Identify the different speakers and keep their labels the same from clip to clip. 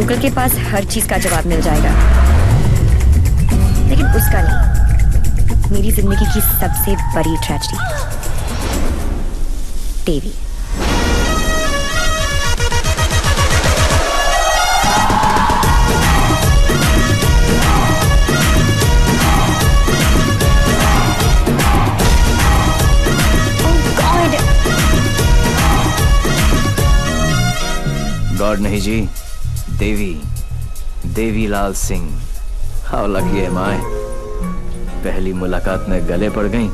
Speaker 1: Uncle के पास हर चीज का जवाब मिल जाएगा, लेकिन उसका नहीं, मेरी जिंदगी की सबसे बड़ी ट्रेजेडी, देवी।
Speaker 2: गॉड नहीं जी, Devi, Devilal Singh. How lucky am I, पहली मुलाकात में गले पड़ गई।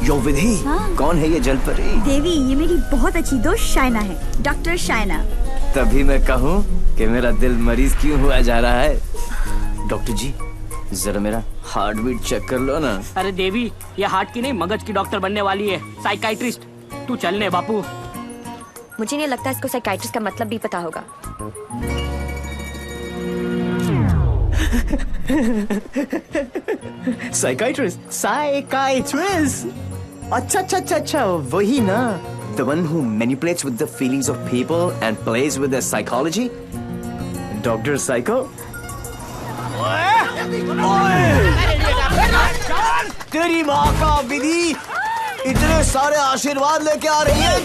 Speaker 2: यो विधि, कौन है ये जलपरी?
Speaker 3: देवी, ये मेरी बहुत अच्छी दोस्त शाइना है, डॉक्टर शाइना।
Speaker 2: तभी मैं कहूँ कि मेरा दिल मरीज क्यों हुआ जा रहा है। डॉक्टर जी, जरा मेरा हार्ट बीट चेक कर लो ना।
Speaker 4: अरे देवी, ये हार्ट की नहीं मगज की डॉक्टर बनने वाली है, साइकाइट्रिस्ट। तू चलने बापू।
Speaker 1: मुझे नहीं लगता इसको साइकाइट्रिस्ट का मतलब भी पता होगा।
Speaker 2: Psychiatrist, psychiatrist. अच्छा, वही ना। The one who manipulates with the feelings of people and plays with their psychology? Dr. Psycho? तेरी माँ का विधि इतने सारे आशीर्वाद लेके आ रही है।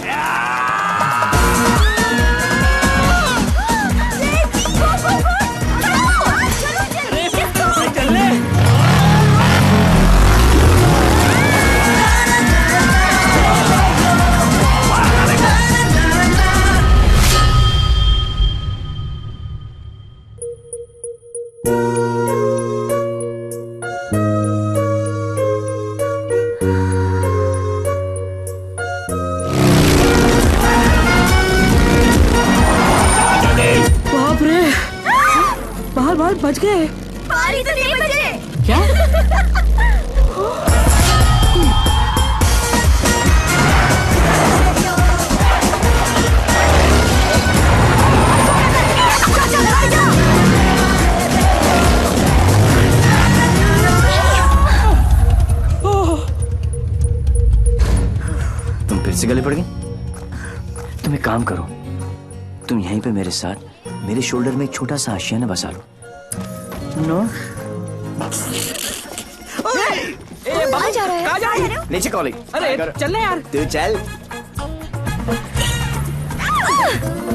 Speaker 4: बाल बच गए।
Speaker 3: बाल तो नहीं बचे।
Speaker 4: क्या?
Speaker 2: तुम फिर से गले पड़ गए? तुम एक काम करो, तुम यहीं पे मेरे साथ मेरे शोल्डर में एक छोटा सा आशियाना बसा लो। नो
Speaker 1: कहाँ जा रहा है?
Speaker 4: कहाँ जा रही है?
Speaker 2: नीचे कॉलेज।
Speaker 4: अरे चलने यार।
Speaker 2: तू चल।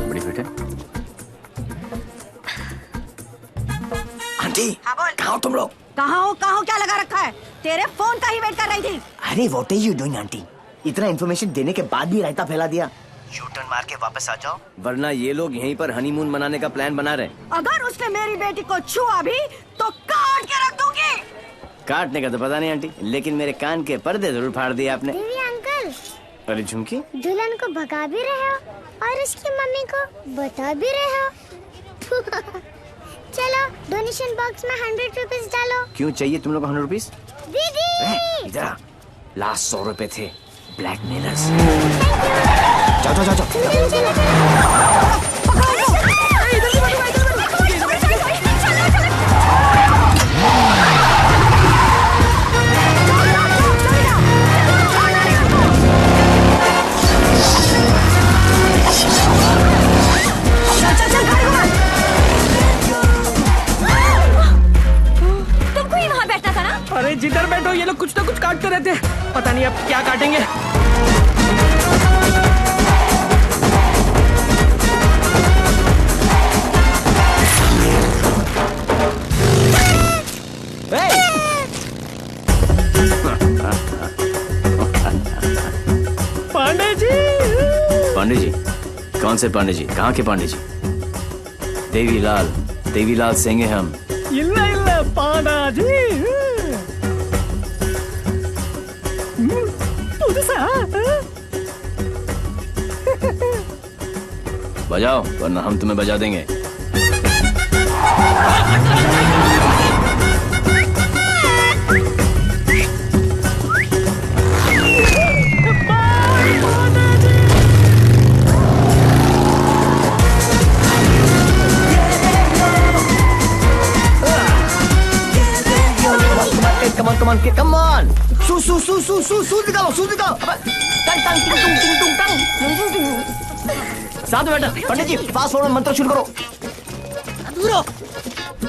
Speaker 2: बड़ी बेटे। आंटी, कहाँ हो तुम लोग?
Speaker 3: कहाँ हो क्या लगा रखा है? तेरे फोन का ही वेट कर रही थी।
Speaker 2: अरे what are you doing aunty? इतना इन्फॉर्मेशन देने के बाद भी रायता फैला दिया। यू टर्न मार के वापस आ जाओ, वरना ये लोग यहीं पर हनीमून मनाने का प्लान बना रहे।
Speaker 3: अगर उसने मेरी बेटी को छुआ भी तो काट के रख दूंगी।
Speaker 2: काटने का तो पता नहीं आंटी, लेकिन मेरे कान के पर्दे जरूर फाड़ दिए आपने।
Speaker 5: देवी अंकल,
Speaker 2: अरे झुमकी,
Speaker 5: दुल्हन को भगा भी रहे हो और इसकी मम्मी को बता भी रहे हो। चलो डोनेशन बॉक्स में 100 रुपीस डालो।
Speaker 2: क्यों चाहिए तुम लोग 100 रुपीस?
Speaker 5: दीदी
Speaker 2: इधर आ, लास्ट 100 रुपए थे ब्लैकमेलर्स। जाओ।
Speaker 1: तुमको ही वहाँ बैठना था ना?
Speaker 4: अरे जिधर बैठो ये लोग कुछ ना कुछ काटते रहते, पता नहीं अब क्या काटेंगे।
Speaker 2: पांडे जी? कौन से पांडे जी? कहाँ के पांडे जी? देवीलाल सिंह हैं हम।
Speaker 4: इल्ला पांडा जी।
Speaker 2: बजाओ वरना हम तुम्हें बजा देंगे। Come on. Su निकालो. साथ में बैठो। पंडित जी फास्ट फॉरवर्ड मंत्र शुरू करो।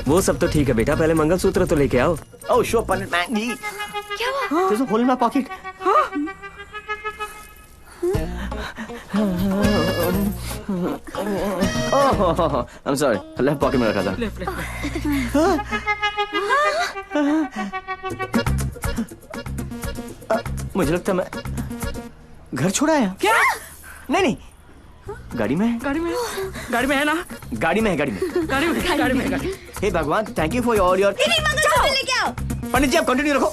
Speaker 6: वो सब तो ठीक है बेटा, पहले मंगलसूत्र तो लेके आओ।
Speaker 2: ओह शो पंडित मैन जी।
Speaker 1: क्या हुआ?
Speaker 2: There's a hole in my pocket. Oh, I'm sorry. Left pocket में रखा था। मुझे लगता मैं घर छोड़ा आया।
Speaker 4: क्या?
Speaker 2: नहीं गाड़ी में है।
Speaker 4: गाड़ी में है ना?
Speaker 2: गाड़ी में है।
Speaker 4: गाड़ी में।
Speaker 2: हे भगवान, thank you for all your.
Speaker 3: लेके आओ।
Speaker 2: पंडित जी आप कंटिन्यू रखो।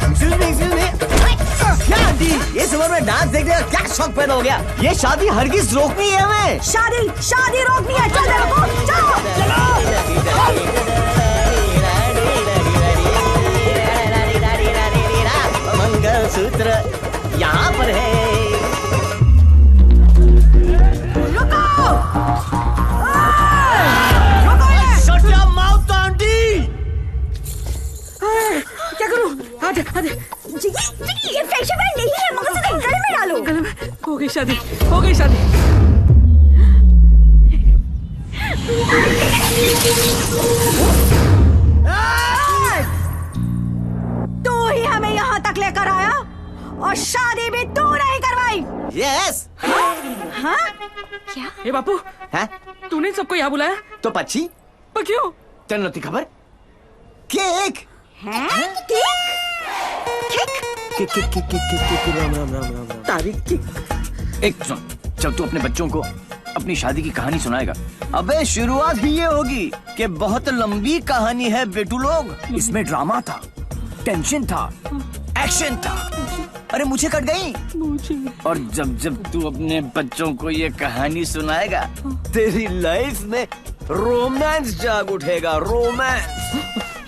Speaker 2: Excuse me. क्या आंटी, ये उम्र में डांस देखने का क्या शौक पैदा हो गया? ये शादी हरगिज रोकनी है हमें।
Speaker 3: शादी रोकनी है। चल
Speaker 2: मंगलसूत्र यहाँ पर है। Shut your mouth, aunty!
Speaker 3: क्या करूं? आधे ये फेशियल नहीं है, मंगलसूत्र गले में डालो।
Speaker 4: गले में हो गई शादी।
Speaker 3: तू ही हमें यहाँ तक लेकर आया और शादी भी तू नहीं करवाई।
Speaker 2: Yes.
Speaker 3: हाँ?
Speaker 4: ए बापू,
Speaker 2: हैं?
Speaker 4: तूने सबको यहाँ बुलाया?
Speaker 2: तो पक्षी
Speaker 4: पर क्यों?
Speaker 2: तेरे नती खबर? केक
Speaker 6: राम।
Speaker 2: तारीख की। एक सुन, जब तू अपने बच्चों को अपनी शादी की कहानी सुनाएगा, अबे शुरुआत ही ये होगी कि बहुत लंबी कहानी है बेटू लोग। इसमें ड्रामा था, टेंशन था, एक्शन था। अरे मुझे कट गई। और जब तू अपने बच्चों को ये कहानी सुनाएगा, तेरी लाइफ में रोमांस जाग उठेगा। Romance.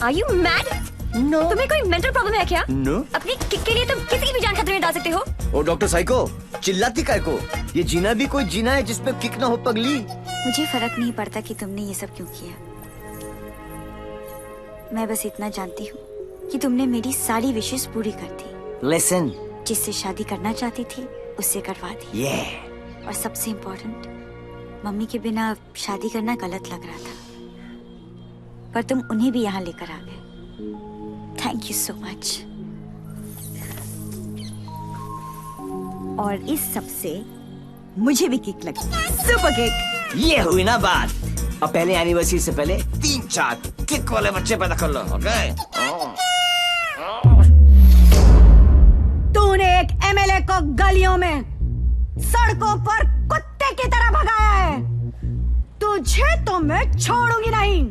Speaker 1: Are you mad?
Speaker 2: No.
Speaker 1: तुम्हें कोई मेंटल प्रॉब्लम है क्या?
Speaker 2: No.
Speaker 1: अपनी किक के लिए तुम किसी की भी जान खतरे में डाल सकते हो।
Speaker 2: ओ डॉक्टर साइको, चिल्लाती काय को? ये जीना भी कोई जीना है जिसपे किक ना हो पगली।
Speaker 1: मुझे फर्क नहीं पड़ता कि तुमने ये सब क्यों किया। मैं बस इतना जानती हूँ कि तुमने मेरी सारी विशेष पूरी कर दी।
Speaker 2: Listen.
Speaker 1: जिससे शादी करना चाहती थी उससे करवा दी।
Speaker 2: Yeah.
Speaker 1: और सबसे इम्पोर्टेंट, मम्मी के बिना शादी करना गलत लग रहा था, पर तुम उन्हें भी यहाँ लेकर आ गए। Thank you so much.
Speaker 3: और इस सब से मुझे भी किक लगी। Super kick.
Speaker 2: ये हुई ना बात। अब पहले एनिवर्सरी से पहले 3-4 किक वाले बच्चे पैदा कर लो, ओके?
Speaker 3: तूने एक एमएलए को गलियों में, सड़कों पर कुत्ते की तरह भगाया है। तुझे तो मैं छोड़ूंगी नहीं।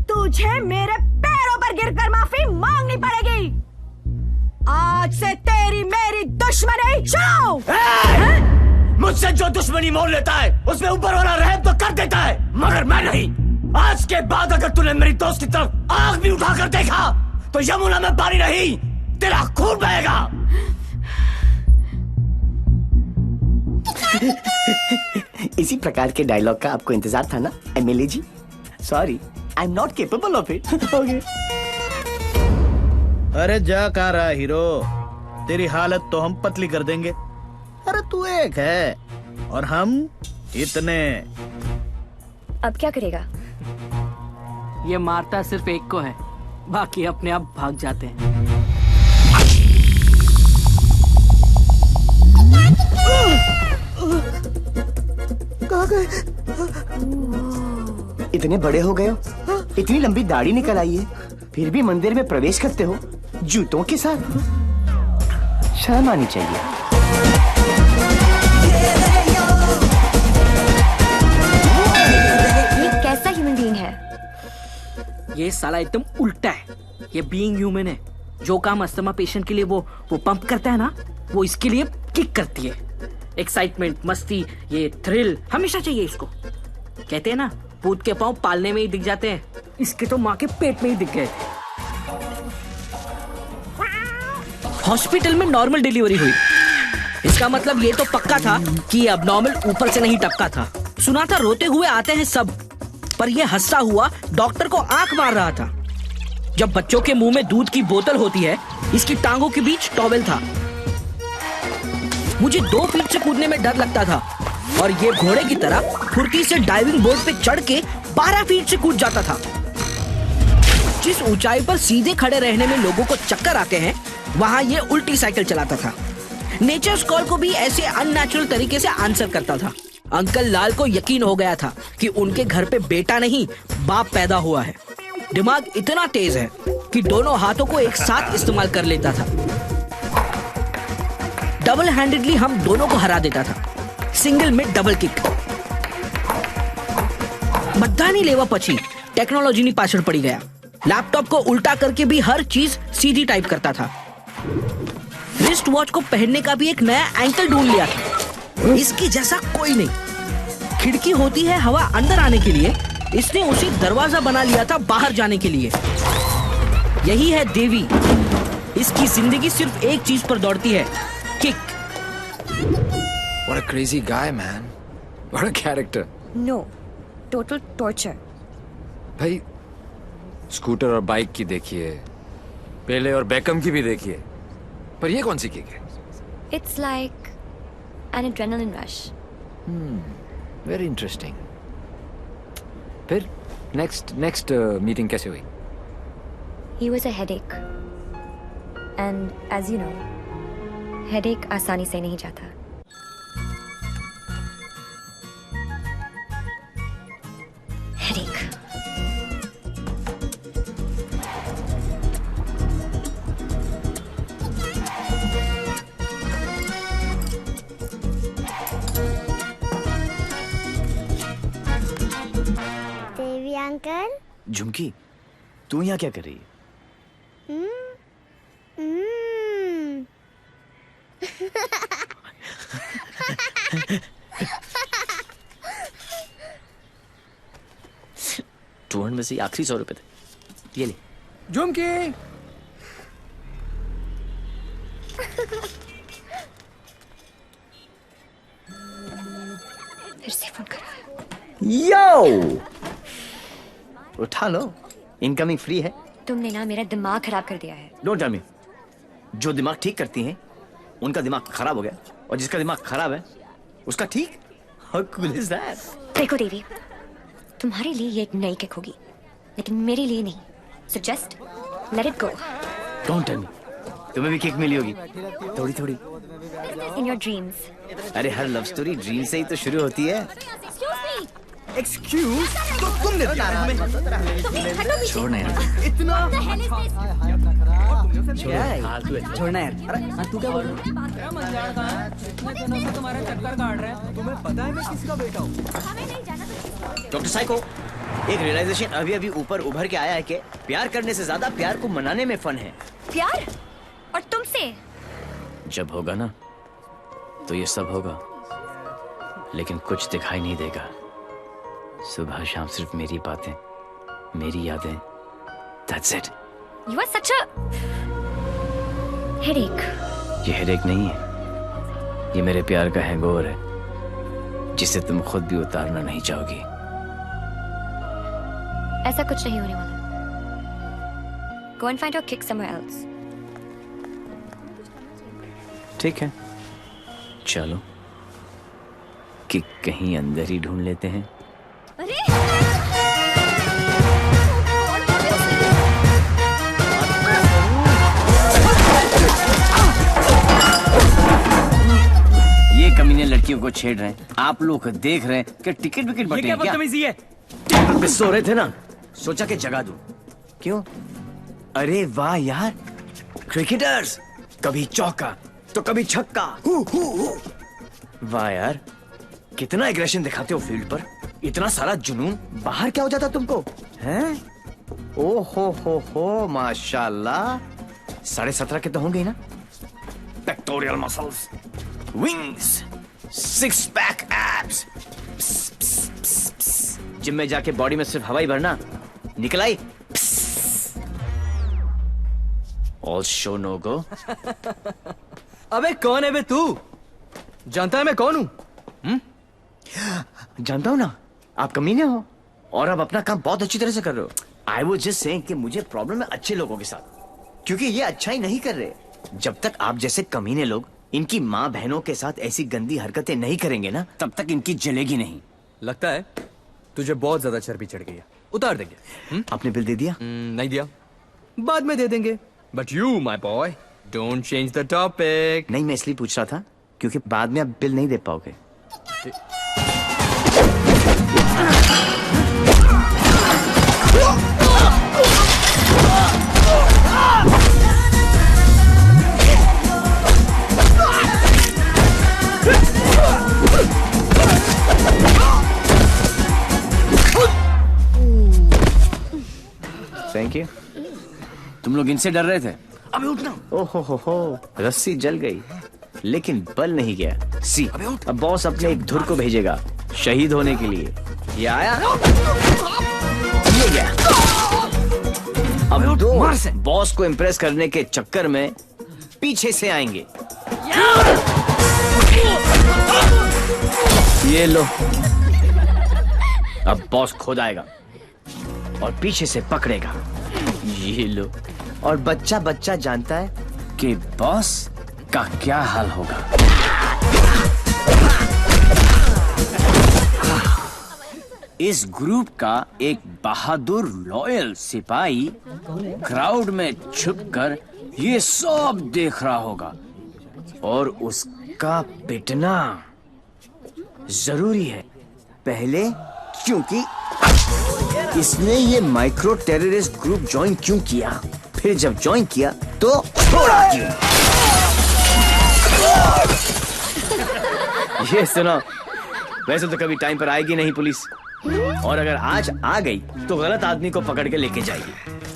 Speaker 3: तुझे मेरे पैरों पर गिरकर माफी मांगनी पड़ेगी। आज से तेरी मेरी दुश्मनी शुरू।
Speaker 2: मुझसे जो दुश्मनी मोल लेता है उसमें ऊपर वाला रहम तो कर देता है, मगर मैं नहीं। आज के बाद अगर तूने मेरी दोस्त की तरफ आंख भी उठाकर देखा तो यमुना में पानी नहीं, तेरा खून बहेगा। इसी प्रकार के डायलॉग का आपको इंतजार था ना MLA ji? Sorry, I am not capable of it. Okay.
Speaker 7: अरे जा कहाँ रहा हीरो, तेरी हालत तो हम पतली कर देंगे। अरे तू एक है और हम इतने।
Speaker 1: अब क्या करेगा?
Speaker 4: ये मारता सिर्फ एक को है, बाकी अपने आप भाग जाते हैं।
Speaker 2: कहाँ गए? इतने बड़े हो गए हो, इतनी लंबी दाढ़ी निकल आई है, फिर भी मंदिर में प्रवेश करते हो जूतों के साथ। शर्म आनी चाहिए।
Speaker 1: ये कैसा ह्यूमन बीइंग है?
Speaker 4: ये साला एकदम उल्टा है। ये बीइंग ह्यूमन है। जो काम अस्थमा पेशेंट के लिए वो पंप करता है ना, वो इसके लिए किक करती है। एक्साइटमेंट, मस्ती, ये थ्रिल हमेशा चाहिए इसको। कहते हैं ना, भूत के पांव पालने में ही दिख जाते हैं। इसके तो माँ के पेट में ही दिख गए थे। हॉस्पिटल में नॉर्मल डिलीवरी हुई। इसका मतलब ये तो पक्का था कि अब नॉर्मल ऊपर से नहीं टपका था। सुना था रोते हुए आते हैं सब, पर ये हंसता हुआ डॉक्टर को आंख मार रहा था। जब बच्चों के मुंह में दूध की बोतल होती है, इसकी टांगों के बीच टॉवेल था। मुझे 2 फीट से कूदने में डर लगता था और ये घोड़े की तरह फुर्ती से डाइविंग बोर्ड पे चढ़ के 12 फीट से कूद जाता था। जिस ऊंचाई पर सीधे खड़े रहने में लोगों को चक्कर आते हैं, वहाँ ये उल्टी साइकिल चलाता था। नेचर्स कॉल को भी ऐसे अननेचुरल तरीके से आंसर करता था। अंकल लाल को यकीन हो गया था कि उनके घर पे बेटा नहीं बाप पैदा हुआ है। दिमाग इतना तेज है कि दोनों हाथों को एक साथ इस्तेमाल कर लेता था। डबल हैंडेडली हम दोनों को हरा देता था, सिंगल में डबल किक। बधानी लेवा पची टेक्नोलॉजी ની પાછળ પડી गया। लैपटॉप को उल्टा करके भी हर चीज सीधी टाइप करता था। रिस्ट वॉच को पहनने का भी एक नया एंकल ढूंढ लिया था। इसकी जैसा कोई नहीं। खिड़की होती है हवा अंदर आने के लिए, इसने उसे दरवाजा बना लिया था बाहर जाने के लिए। यही है देवी। इसकी जिंदगी सिर्फ एक चीज पर दौड़ती है, kick.
Speaker 8: What a crazy guy, man. What a character.
Speaker 9: No, total torture.
Speaker 8: भाई स्कूटर और बाइक की देखिए, पेले और बेकम की भी देखिए, पर ये कौन सी किक है?
Speaker 9: It's like an adrenaline rush.
Speaker 8: Very interesting. फिर next meeting कैसे हुई?
Speaker 9: He was a headache. And as you know, headache आसानी से नहीं जाता। Headache.
Speaker 5: देवी अंकल।
Speaker 2: झुमकी, तू यहाँ क्या कर रही है? में से आखिरी 100 रुपए थे, ये ले।
Speaker 6: झुमकी,
Speaker 9: फिर से फोन करा।
Speaker 2: यो, उठा लो, इनकमिंग फ्री है।
Speaker 9: तुमने ना मेरा दिमाग खराब कर दिया है।
Speaker 2: Don't tell me. जो दिमाग ठीक करती हैं उनका दिमाग खराब हो गया, और जिसका दिमाग खराब है उसका ठीक। How cool is that?
Speaker 9: देखो देवी, तुम्हारे लिए ये एक नई किक होगी, लेकिन मेरे लिए नहीं। So just let it go.
Speaker 2: Don't tell me. तुम्हें भी किक मिली होगी, थोड़ी थोड़ी।
Speaker 9: In your dreams.
Speaker 2: अरे हर लव स्टोरी ड्रीम से ही तो शुरू होती है।
Speaker 6: एक्सक्यूज, तो तुमने दिया हमें।
Speaker 2: छोड़ना यार,
Speaker 6: इतना
Speaker 4: छोड़ना यार। अरे तू क्या बोल रहा है?
Speaker 6: तुम्हारा चक्कर काट रहे हैं। तुम्हें पता है मैं किसका बेटा हूँ?
Speaker 2: डॉक्टर साइको, एक रियलाइजेशन अभी अभी ऊपर उभर के आया है कि प्यार करने से ज्यादा प्यार को मनाने में फन है।
Speaker 9: प्यार? और तुमसे?
Speaker 2: जब होगा ना तो ये सब होगा, लेकिन कुछ दिखाई नहीं देगा। सुबह शाम सिर्फ मेरी बातें, मेरी यादें। That's it.
Speaker 9: You are such a headache.
Speaker 2: ये हेडेक नहीं है, ये मेरे प्यार का हैंगओवर है, जिसे तुम खुद भी उतारना नहीं चाहोगी।
Speaker 9: ऐसा कुछ नहीं होने वाला। Go and find your kick somewhere else.
Speaker 2: ठीक है, चलो कि कहीं अंदर ही ढूंढ लेते हैं।
Speaker 9: अरे!
Speaker 2: ये कमीने लड़कियों को छेड़ रहे हैं, आप लोग देख रहे हैं कि टिकट विकेट बटे हैं क्या?
Speaker 4: बदतमीजी है।
Speaker 2: टेबल पे सो रहे थे ना, सोचा कि जगा दूं। क्यों? अरे वाह यार, क्रिकेटर्स कभी चौका तो कभी छक्का। वाह यार, कितना एग्रेशन दिखाते हो फील्ड पर, इतना सारा जुनून। बाहर क्या हो जाता तुमको, हैं? ओ हो, माशाल्लाह। 17.5 के तो होंगे ही ना? Pectoral muscles, wings, 6 pack abs. Gym में जाके बॉडी में सिर्फ हवा ही भरना, निकल आई। ऑल शो नो गो।
Speaker 6: अबे कौन है बे तू? जानता है मैं कौन हूँ?
Speaker 2: जानता हूँ ना, आप कमीने हो और आप अपना काम बहुत अच्छी तरह से कर रहे हो। आई वाज जस्ट सेइंग कि मुझे प्रॉब्लम है अच्छे लोगों के साथ, क्योंकि ये अच्छा ही नहीं कर रहे। जब तक आप जैसे कमीने लोग इनकी माँ बहनों के साथ ऐसी गंदी हरकतें नहीं करेंगे ना, तब तक इनकी जलेगी नहीं।
Speaker 6: लगता है तुझे बहुत ज्यादा चर्बी चढ़ गई है, उतार देंगे।
Speaker 2: आपने बिल दे दिया?
Speaker 6: नहीं दिया, बाद में दे देंगे। But you my boy don't change the topic.
Speaker 2: नहीं, मैं इसलिए पूछ रहा था क्योंकि बाद में आप बिल नहीं दे पाओगे। Thank you.
Speaker 10: तुम लोग इनसे डर रहे थे?
Speaker 2: अबे उठना। ओहो हो, रस्सी जल गई लेकिन बल नहीं गया। सी, अब बॉस अपने एक धुर को भेजेगा शहीद होने के लिए। ये आया, ये गया। अब दो बॉस को इम्प्रेस करने के चक्कर में पीछे से आएंगे। ये लो। अब बॉस खुद आएगा और पीछे से पकड़ेगा। ये लो। और बच्चा बच्चा जानता है
Speaker 10: कि बॉस का क्या हाल होगा। इस ग्रुप का एक बहादुर लॉयल सिपाही क्राउड में छुपकर ये सब देख रहा होगा
Speaker 2: और उसका पिटना जरूरी है। पहले क्योंकि इसने ये माइक्रो टेररिस्ट ग्रुप ज्वाइन क्यों किया, फिर जब ज्वाइन किया तो छोड़ा क्यों। ये सुनो, वैसे तो कभी टाइम पर आएगी नहीं पुलिस, और अगर आज आ गई तो गलत आदमी को पकड़ के लेके जाएगी।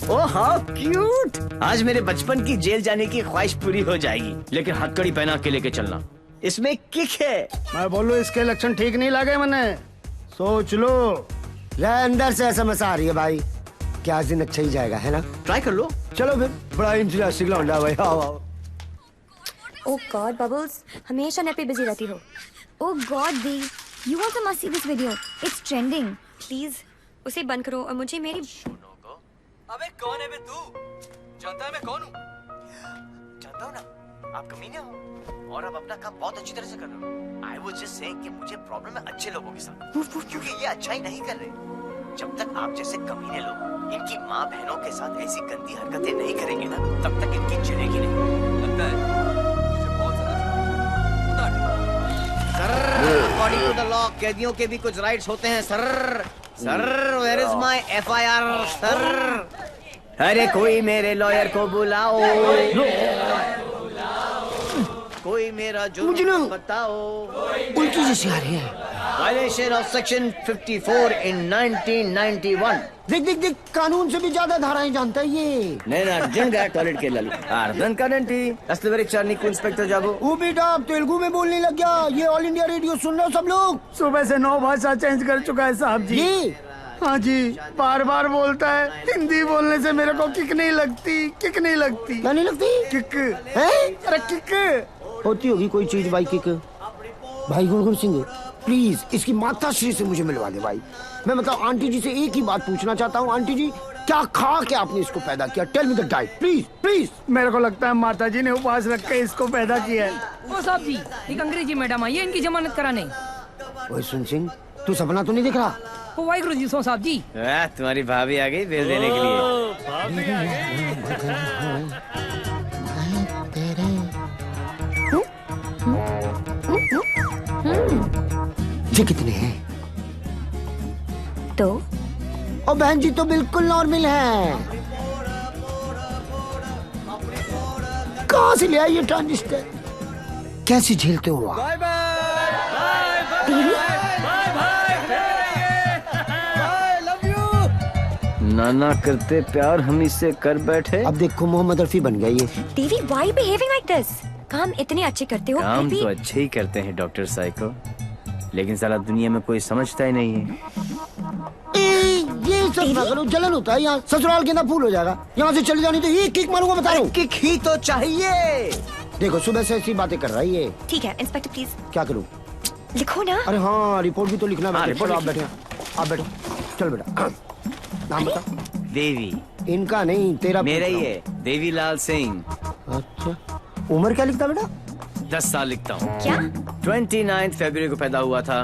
Speaker 2: Oh how cute. आज मेरे बचपन की जेल जाने की ख्वाहिश पूरी हो जाएगी, लेकिन हथकड़ी पहना के लेके चलना। इसमें किक है।
Speaker 11: मैं बोलूं इसके लक्षण ठीक नहीं लगे मैंने, सोच लो। अंदर से एसएमएस आ रही है भाई, क्या दिन अच्छा ही जाएगा, है ना?
Speaker 2: ट्राई कर लो।
Speaker 11: चलो फिर, बड़ा इंटरेस्टिंग लौंडा है भाई। आओ आओ।
Speaker 9: ओह गॉड बबल्स, हमेशा नेट पे बिजी रहती हो।
Speaker 1: Oh God, Dee, you also must see this video. It's trending.
Speaker 9: Please उसे बंद करो और मुझे मेरी
Speaker 6: अबे कौन है बे तू? जानता है मैं कौन हूँ?
Speaker 2: जानता हूँ ना, आप कमीने हो और आप अपना काम बहुत अच्छी तरह से कर रहे हो। I was just saying कि मुझे प्रॉब्लम है अच्छे लोगों के साथ, क्योंकि ये अच्छा ही नहीं कर रहे। जब तक आप जैसे कमीने लोग इनकी माँ बहनों के साथ ऐसी गंदी हरकतें नहीं करेंगे ना, तब तक इनकी जलेगी नहीं।
Speaker 6: लगता है तुझे बहुत ज्यादा उतार देंगे।
Speaker 2: Sir, according to the law कैदियों के भी कुछ राइट्स होते हैं sir. Sir, where is my FIR sir? अरे कोई मेरे लॉयर को बुलाओ, कोई मेरा जुर्म बताओ।
Speaker 11: उल्टी जैसी आ रही है।
Speaker 2: वायलेशन ऑफ सेक्शन 54 इन 1991।
Speaker 11: देख देख देख, कानून से भी ज्यादा धाराएं जानता है ये।
Speaker 2: నేను అర్జున్గా టాయిలెట్ కి వెళ్ళాలి అర్థం కాదండి అసలు వరకు చార్ నీకు ఇన్స్పెక్टर जाबो।
Speaker 11: वो बेटा अब तेलुगु में बोलने लग गया। ये ऑल इंडिया रेडियो सुन रहे हो सब लोग? सुबह से 9 भाषा चेंज कर चुका है साहब जी। हाँ जी, बार बार बोलता है। हिंदी बोलने से मेरे को किक नहीं लगती, किक नहीं लगती। क्या नहीं लगती? किक है? अरे किक होती होगी कोई चीज भाई। किक भाई गुणगुण सिंह, प्लीज इसकी माता श्री से मुझे मिलवा दे भाई। मैं मतलब आंटी जी से एक ही बात पूछना चाहता हूँ। आंटी जी, क्या खा के आपने इसको पैदा किया? Tell me the diet please please. मेरे को लगता है माता जी ने उपवास रख के इसको पैदा किया है।
Speaker 12: ओ साहब जी, एक अंग्रेजी मैडम आई है इनकी जमानत कराने।
Speaker 11: ओए सुन सिंह, तू सपना तो नहीं दिख रहा?
Speaker 12: ओ वाहिगुरु जी सो साहब जी।
Speaker 2: तुम्हारी भाभी आ गई बिल देने के लिए।
Speaker 11: ये कितने हैं?
Speaker 1: तो
Speaker 11: और बहन जी तो बिल्कुल नॉर्मल है। कहाँ से ले आई ये ट्रांजिस्टर? कैसे झेलते हो आप?
Speaker 2: नाना करते प्यार हम इससे कर बैठे।
Speaker 11: अब देखो मोहम्मद रफी बन गई है।
Speaker 9: देवी, why behaving like this? काम इतने अच्छे करते हो
Speaker 2: काम
Speaker 9: फिर भी।
Speaker 2: तो अच्छे ही करते हैं डॉक्टर साइको, लेकिन साला दुनिया में कोई समझता ही नहीं है।
Speaker 11: ये सब ना करो, जलन होता है यहाँ। ससुराल के अंदर फूल हो जाएगा। यहाँ से चली जानी तो ये किक मारूंगा, बता रहा हूँ।
Speaker 2: किक ही तो चाहिए।
Speaker 11: देखो सुबह से ऐसी बातें कर रही है।
Speaker 9: ठीक है इंस्पेक्टर प्लीज
Speaker 11: क्या करूँ?
Speaker 9: लिखो ना।
Speaker 11: अरे हाँ, रिपोर्ट भी तो लिखना है।
Speaker 2: रिपोर्ट
Speaker 11: आप बैठे, आप बैठो। चल बेटा, नाम बता।
Speaker 2: देवी।
Speaker 11: इनका नहीं, तेरा
Speaker 2: मेरा ही है, देवीलाल सिंह।
Speaker 11: अच्छा, उम्र क्या लिखता बेटा?
Speaker 2: 10 साल लिखता हूँ।
Speaker 9: क्या?
Speaker 2: 29 फरवरी को पैदा हुआ था,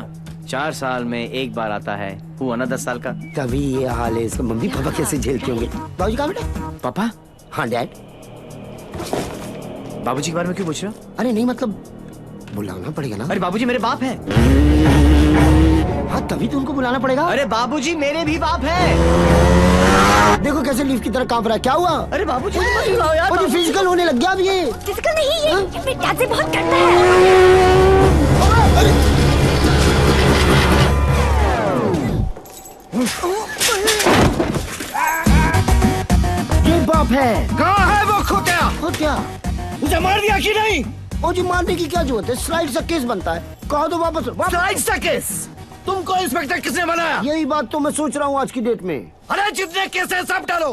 Speaker 2: 4 साल में एक बार आता है, हुआ ना 10 साल का।
Speaker 11: तभी ये हाल है इसका। मम्मी पापा कैसे झेलते होंगे? बाबूजी कहाँ बेटा?
Speaker 2: पापा?
Speaker 11: हाँ डैड।
Speaker 2: बाबूजी के बारे में क्यों पूछ रहे हो?
Speaker 11: अरे नहीं मतलब बुलाना पड़ेगा ना।
Speaker 2: अरे बाबूजी मेरे बाप हैं।
Speaker 11: हाँ तभी तो उनको बुलाना पड़ेगा।
Speaker 2: अरे बाबूजी मेरे भी बाप हैं।
Speaker 11: देखो कैसे लीफ की तरह कांप रहा है। क्या हुआ?
Speaker 2: अरे बाबूजी मत बुलाओ यार।
Speaker 11: मुझे फिजिकल होने लग गया अब ये।
Speaker 9: फिजिकल नहीं, ये मेरे डैड से बहुत करता है।
Speaker 11: ये बाप है।
Speaker 7: कहाँ है वो खोतिया?
Speaker 11: खोतिया
Speaker 7: मुझे मार दिया कि नहीं?
Speaker 11: ओ जी मारने की क्या जरूरत है? स्लाइड सा केस बनता है। कहो तो वापस।
Speaker 7: स्लाइड सा केस? तुमको इंस्पेक्टर किसने बनाया?
Speaker 11: यही बात तो मैं सोच रहा हूँ आज की डेट में।
Speaker 7: अरे जितने केस है सब डालो।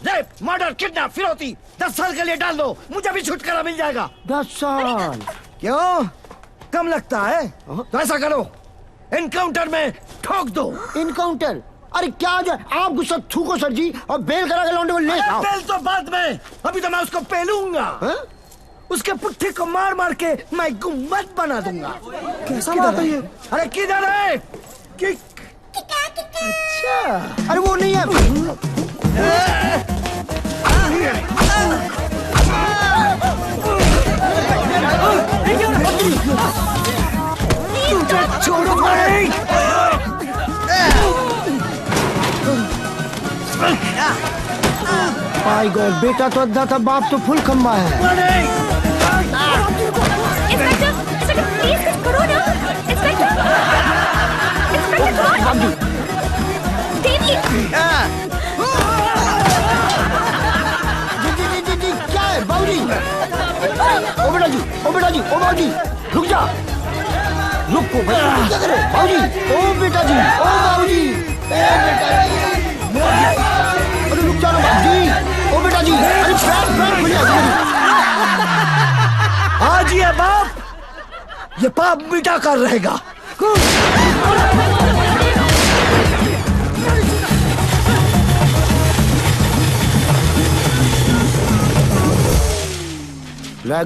Speaker 7: रेप, मर्डर, किडनैप, फिरौती 10 साल के लिए डाल दो, मुझे भी छुटकारा मिल जाएगा।
Speaker 11: 10 साल?
Speaker 7: क्यों कम लगता है? तो ऐसा करो, एनकाउंटर में ठोक दो।
Speaker 11: एनकाउंटर? अरे क्या जो आप गुस्सा थूको सर जी और बेल करा के लौंडे को ले आओ।
Speaker 7: बेल तो बाद में, अभी तो मैं उसको पेलूंगा। उसके पुट्ठे को मार मार के मैं गुम्बद बना दूंगा।
Speaker 11: कैसा बात है ये?
Speaker 7: अरे किधर है? किक।
Speaker 11: अच्छा अरे वो नहीं है।
Speaker 7: तुझे छोड़ो नहीं।
Speaker 11: माय गॉड, बेटा तो अद्धा था, बाप तो फुल खंबा है।
Speaker 9: इंस्पेक्टर प्लीज कुछ करो ना। इंस्पेक्टर देवी।
Speaker 11: जी क्या है बाबूजी? ओ बेटा जी, ओ बेटा जी, ओ बाबूजी रुक जा। रुको भाई, क्या करे बाबूजी? ओ बेटा जी, ओ बाबूजी, ए बेटा जी, अरे रुक जा ना बाबूजी। ओ बेटा जी, अरे पैर खुल जा।
Speaker 7: आज ये बाप ये पाप मिटा कर रहेगा।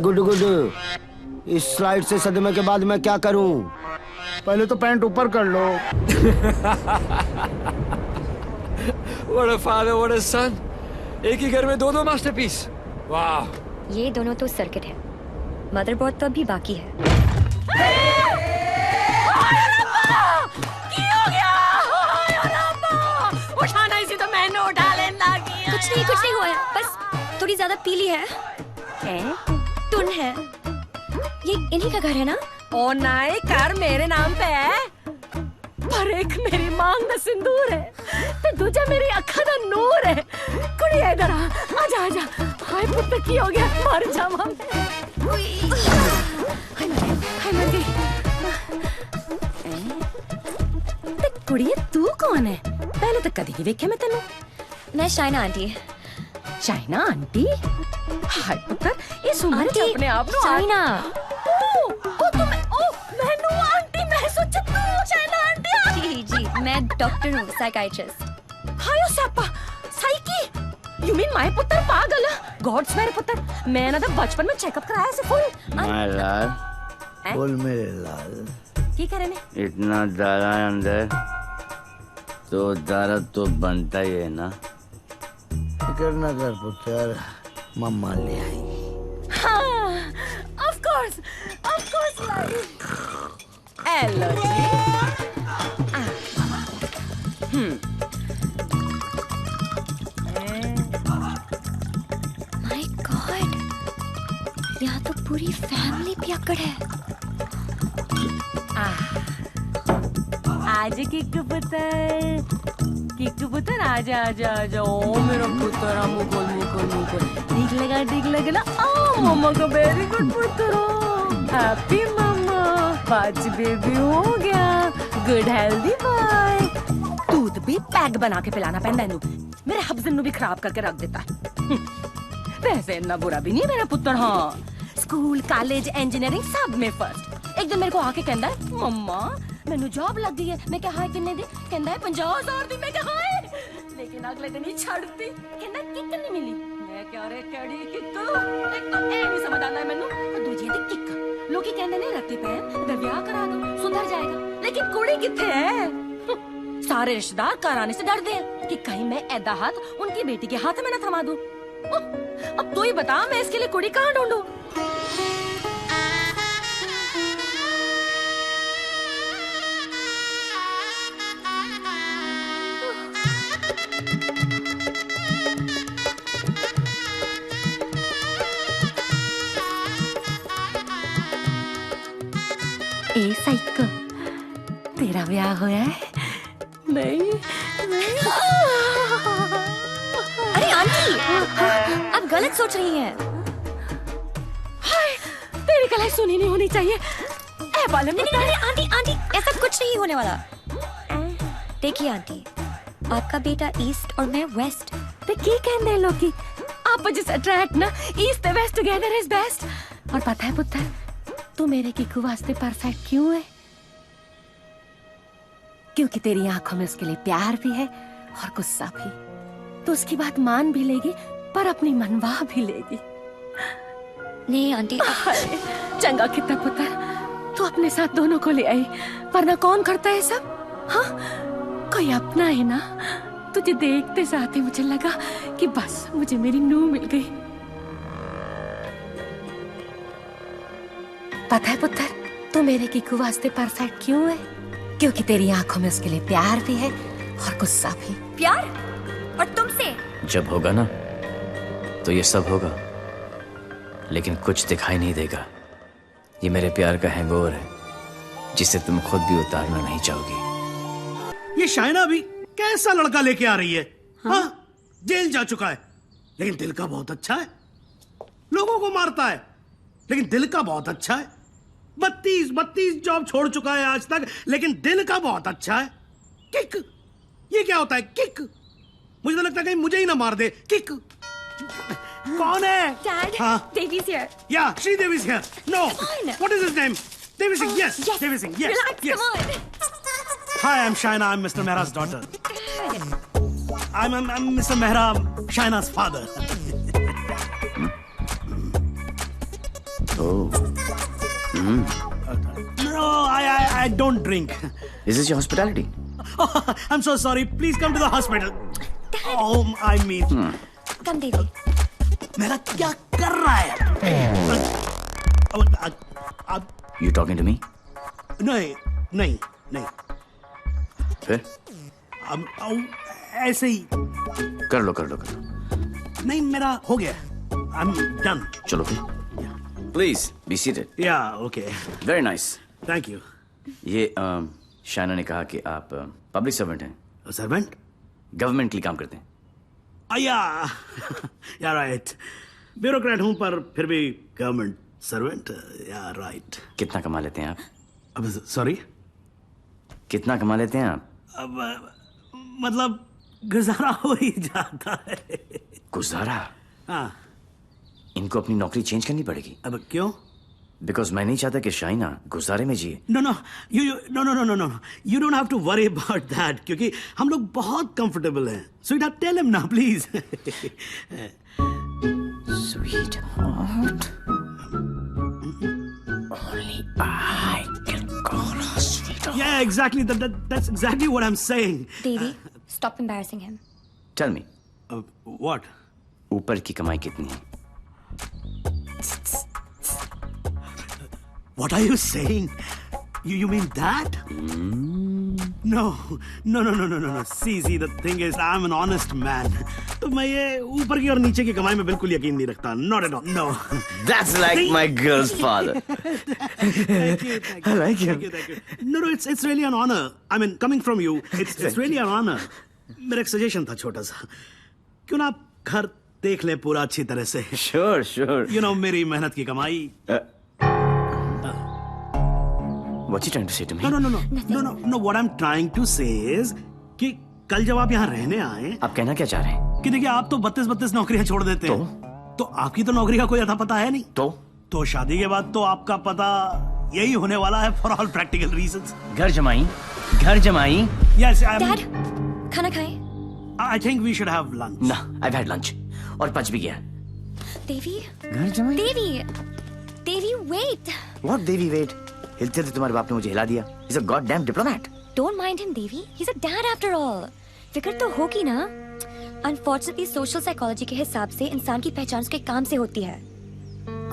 Speaker 11: Good good. इस स्लाइड से सदमे के बाद मैं क्या करूं? पहले तो पैंट ऊपर कर लो।
Speaker 8: What a father, what a son. एक ही घर में दो मास्टरपीस। वाह।
Speaker 9: ये दोनों तो सर्किट है, मदरबोर्ड तो अभी बाकी है।
Speaker 3: उठाना इसी तो मैंने उठा लेना किया।
Speaker 9: कुछ नहीं हुआ है, बस थोड़ी ज्यादा पीली है। टुन है। ये इन्हीं का घर है ना?
Speaker 3: ओ नाई, कार मेरे नाम पे है, पर एक मेरी मांग दा सिंदूर है ते दूजा मेरी अखा दा नूर है। कुड़ी इधर आ, आजा आजा। हाय पुत्र की हो गया, मर जावा मैं। हाय मर गई। ते कुड़िए तू कौन है? पहले तो कदी नहीं देखे मैं तेनू।
Speaker 9: मैं शाइना आंटी।
Speaker 3: शाइना आंटी? हाय पुत्र ये सुन
Speaker 9: आंटी,
Speaker 3: अपने आप नु
Speaker 9: शाइना।
Speaker 3: ओ तुम मैनू आंटी मैं सोचा तू शाइना आंटी।
Speaker 9: जी मैं डॉक्टर हूँ, साइकाइट्रिस्ट।
Speaker 3: हायो Sapa psyche. You mean my पुत्र पागल? गॉड्स मेरे पुत्र, मैं ना तो बचपन में चेकअप कराया से फुल।
Speaker 10: माय लाल,
Speaker 11: बोल मेरे लाल।
Speaker 3: की करे ने?
Speaker 10: इतना दारा अंदर तो दर्द तो बनता ही है ना।
Speaker 11: फिकर ना कर पुत्र, मम्मा ले आई।
Speaker 3: हाँ, of course life. Hello
Speaker 9: my God, यहाँ तो पूरी फैमिली पियक्कड़ है।
Speaker 3: आज किक पुत्र आजा आजा आजा। ओ मेरा पुत्र मुकुल ठीक लगा ना। ओ मम्मा का वेरी गुड पुत्र। हैप्पी मम्मा, बाज बेबी हो गया, गुड हेल्दी बॉय। दूध भी पैक बना के पिलाना पैंदा है, मेरे हब्जन नु भी खराब करके रख देता है। वैसे इतना बुरा भी नहीं है मेरा पुत्र। हाँ, स्कूल कॉलेज इंजीनियरिंग सब में फर्स्ट। एक दिन मेरे को आके कहता है मम्मा मैनू जॉब लग गई है। मैं क्या हाय किन्ने दी? कहता है 50,000 दी। मैं क्या हाय, लेकिन अगले दिन ही छड़ती। कहता किक नहीं मिली। मैं क्या रे केड़ी किक? एक तो ए नहीं समझ आना है मैनू, दूजी दी किक।
Speaker 13: लोग कहते ने रत्ती पैन इधर ब्याह करा दो सुधर जाएगा, लेकिन कुड़ी किथे है? सारे रिश्तेदार घर आने से डरते हैं कि कहीं मैं ऐदा हाथ उनकी बेटी के हाथ में न थमा दूं। अब तू ही बता मैं इसके लिए कुड़ी कहाँ ढूंढूं? ए साइको, तेरा ब्याह होया है? नहीं, नहीं।
Speaker 9: अरे आंटी, आप गलत सोच रही हैं।
Speaker 13: हाय, तेरी गलत सुनी नहीं होनी चाहिए। ए बालम,
Speaker 9: नहीं, आंटी, आंटी, ऐसा कुछ नहीं होने वाला। देखिए आंटी, आपका बेटा ईस्ट और मैं वेस्ट।
Speaker 13: ते की कहंदे लोग आप जिस अट्रैक्ट ना east west together is best. और पता है पुत्र, तू मेरे किकू वास्ते परफेक्ट क्यों है? क्योंकि तेरी आंखों में उसके लिए प्यार भी है और गुस्सा भी। तो उसकी बात मान भी लेगी पर अपनी मनवा भी लेगी।
Speaker 9: नहीं आंटी,
Speaker 13: चंगा कितना पुत्र, तू अपने साथ दोनों को ले आई, वरना कौन करता है सब? हाँ, कोई अपना है ना। तुझे देखते साथ ही मुझे लगा कि बस मुझे मेरी नूह मिल गई। पता है पुत्र, तू मेरे किकू वास्ते परफेक्ट क्यों है? क्योंकि तेरी आंखों में उसके लिए प्यार भी है और गुस्सा भी।
Speaker 9: प्यार? और तुमसे?
Speaker 2: जब होगा ना तो ये सब होगा, लेकिन कुछ दिखाई नहीं देगा। ये मेरे प्यार का हैंगओवर है जिसे तुम खुद भी उतारना नहीं चाहोगी।
Speaker 7: ये शाइना भी कैसा लड़का लेके आ रही है? हाँ, जेल जा चुका है लेकिन दिल का बहुत अच्छा है। लोगों को मारता है लेकिन दिल का बहुत अच्छा है। 32 जॉब छोड़ चुका है आज तक, लेकिन दिल का बहुत अच्छा है। किक, ये क्या होता है किक? मुझे तो लगता है कहीं मुझे ही ना मार दे। किक कौन है?
Speaker 9: Dad,
Speaker 7: हाँ?
Speaker 9: Devi's here.
Speaker 7: Yeah, Sridevi's here. No.
Speaker 9: Come on.
Speaker 7: What is his name? Devi Singh. Yes. Devi Singh. Yes.
Speaker 9: Relax,
Speaker 7: yes.
Speaker 9: come on.
Speaker 7: Hi, I'm Shaina. I'm Mr. Mehra's daughter. I'm Mr. Mehra, Shaina's father.
Speaker 2: Oh.
Speaker 7: No, I don't drink.
Speaker 2: Is this your hospitality?
Speaker 7: Oh, I'm so sorry. Please come to the hospital. Dad. Oh, I mean.
Speaker 9: Come, Devi.
Speaker 7: मेरा क्या कर रहा है?
Speaker 2: You talking to me?
Speaker 7: नहीं.
Speaker 2: फिर?
Speaker 7: ऐसे ही.
Speaker 2: कर लो.
Speaker 7: नहीं, मेरा हो गया. I'm done.
Speaker 2: चलो फिर. Please be seated.
Speaker 7: Yeah, okay.
Speaker 2: Very nice.
Speaker 7: Thank you.
Speaker 2: ये शाइना ने कहा कि आप पब्लिक सर्वेंट हैं.
Speaker 7: सर्वेंट?
Speaker 2: गवर्नमेंट के लिए काम करते हैं.
Speaker 7: या राइट. ब्यूरोक्रेट हूं पर फिर भी गवर्नमेंट सर्वेंट. या राइट.
Speaker 2: कितना कमा लेते हैं आप?
Speaker 7: अब सॉरी,
Speaker 2: कितना कमा लेते हैं आप?
Speaker 7: अब मतलब गुजारा हो ही जाता है.
Speaker 2: गुजारा?
Speaker 7: हाँ.
Speaker 2: इनको अपनी नौकरी चेंज करनी पड़ेगी.
Speaker 7: अब क्यों?
Speaker 2: बिकॉज मैं नहीं चाहता कि शाइना गुजारे में जिए.
Speaker 7: No. You don't have to worry about that, क्योंकि हम लोग बहुत comfortable हैं. Sweetheart, tell him now, please.
Speaker 2: Sweetheart. Only I can call her sweetheart.
Speaker 7: Yeah, exactly. That's exactly what I'm saying.
Speaker 9: Devi, stop embarrassing him.
Speaker 2: Tell me.
Speaker 7: What?
Speaker 2: ऊपर की कमाई कितनी है?
Speaker 7: What are you saying? You mean that? No. See, the thing is, I'm an honest man. तो मैं ये ऊपर की और नीचे की कमाई में बिल्कुल यकीन नहीं रखता. Not at all. No.
Speaker 2: That's like my girl's father.
Speaker 7: Thank you.
Speaker 2: I like him.
Speaker 7: Thank you. No, it's really an honor. I mean, coming from you, it's really an honor. मेरा एक सजेशन था छोटा सा. क्यों ना आप घर देख ले पूरा अच्छी तरह से.
Speaker 2: Sure.
Speaker 7: You know, मेरी मेहनत की कमाई.
Speaker 2: What you trying to say to me?
Speaker 7: No. What I'm trying to say is कि कल जब आप यहाँ रहने आए.
Speaker 2: आप कहना क्या चाह रहे हैं?
Speaker 7: कि देखिए, आप तो 32 नौकरियां छोड़ देते हैं. तो आपकी तो नौकरी का कोई अता पता है नहीं. तो शादी के बाद तो आपका पता यही होने वाला है for all practical reasons.
Speaker 2: घर जमाई.
Speaker 7: Yes,
Speaker 9: Dad, खाना खाएं?
Speaker 7: I think we should have lunch.
Speaker 2: No, I've had lunch. और पच भी गया.
Speaker 9: Devi?
Speaker 2: घर जमाई?
Speaker 9: Devi, wait.
Speaker 2: What Devi? Wait. हिलते थे तुम्हारे बाप ने मुझे हिला दिया. He's a goddamn diplomat.
Speaker 9: Don't mind him, Devi. He's a dad after all. फिक्र तो होगी ना. Unfortunately, social psychology के हिसाब से इंसान की पहचान उसके काम से होती है.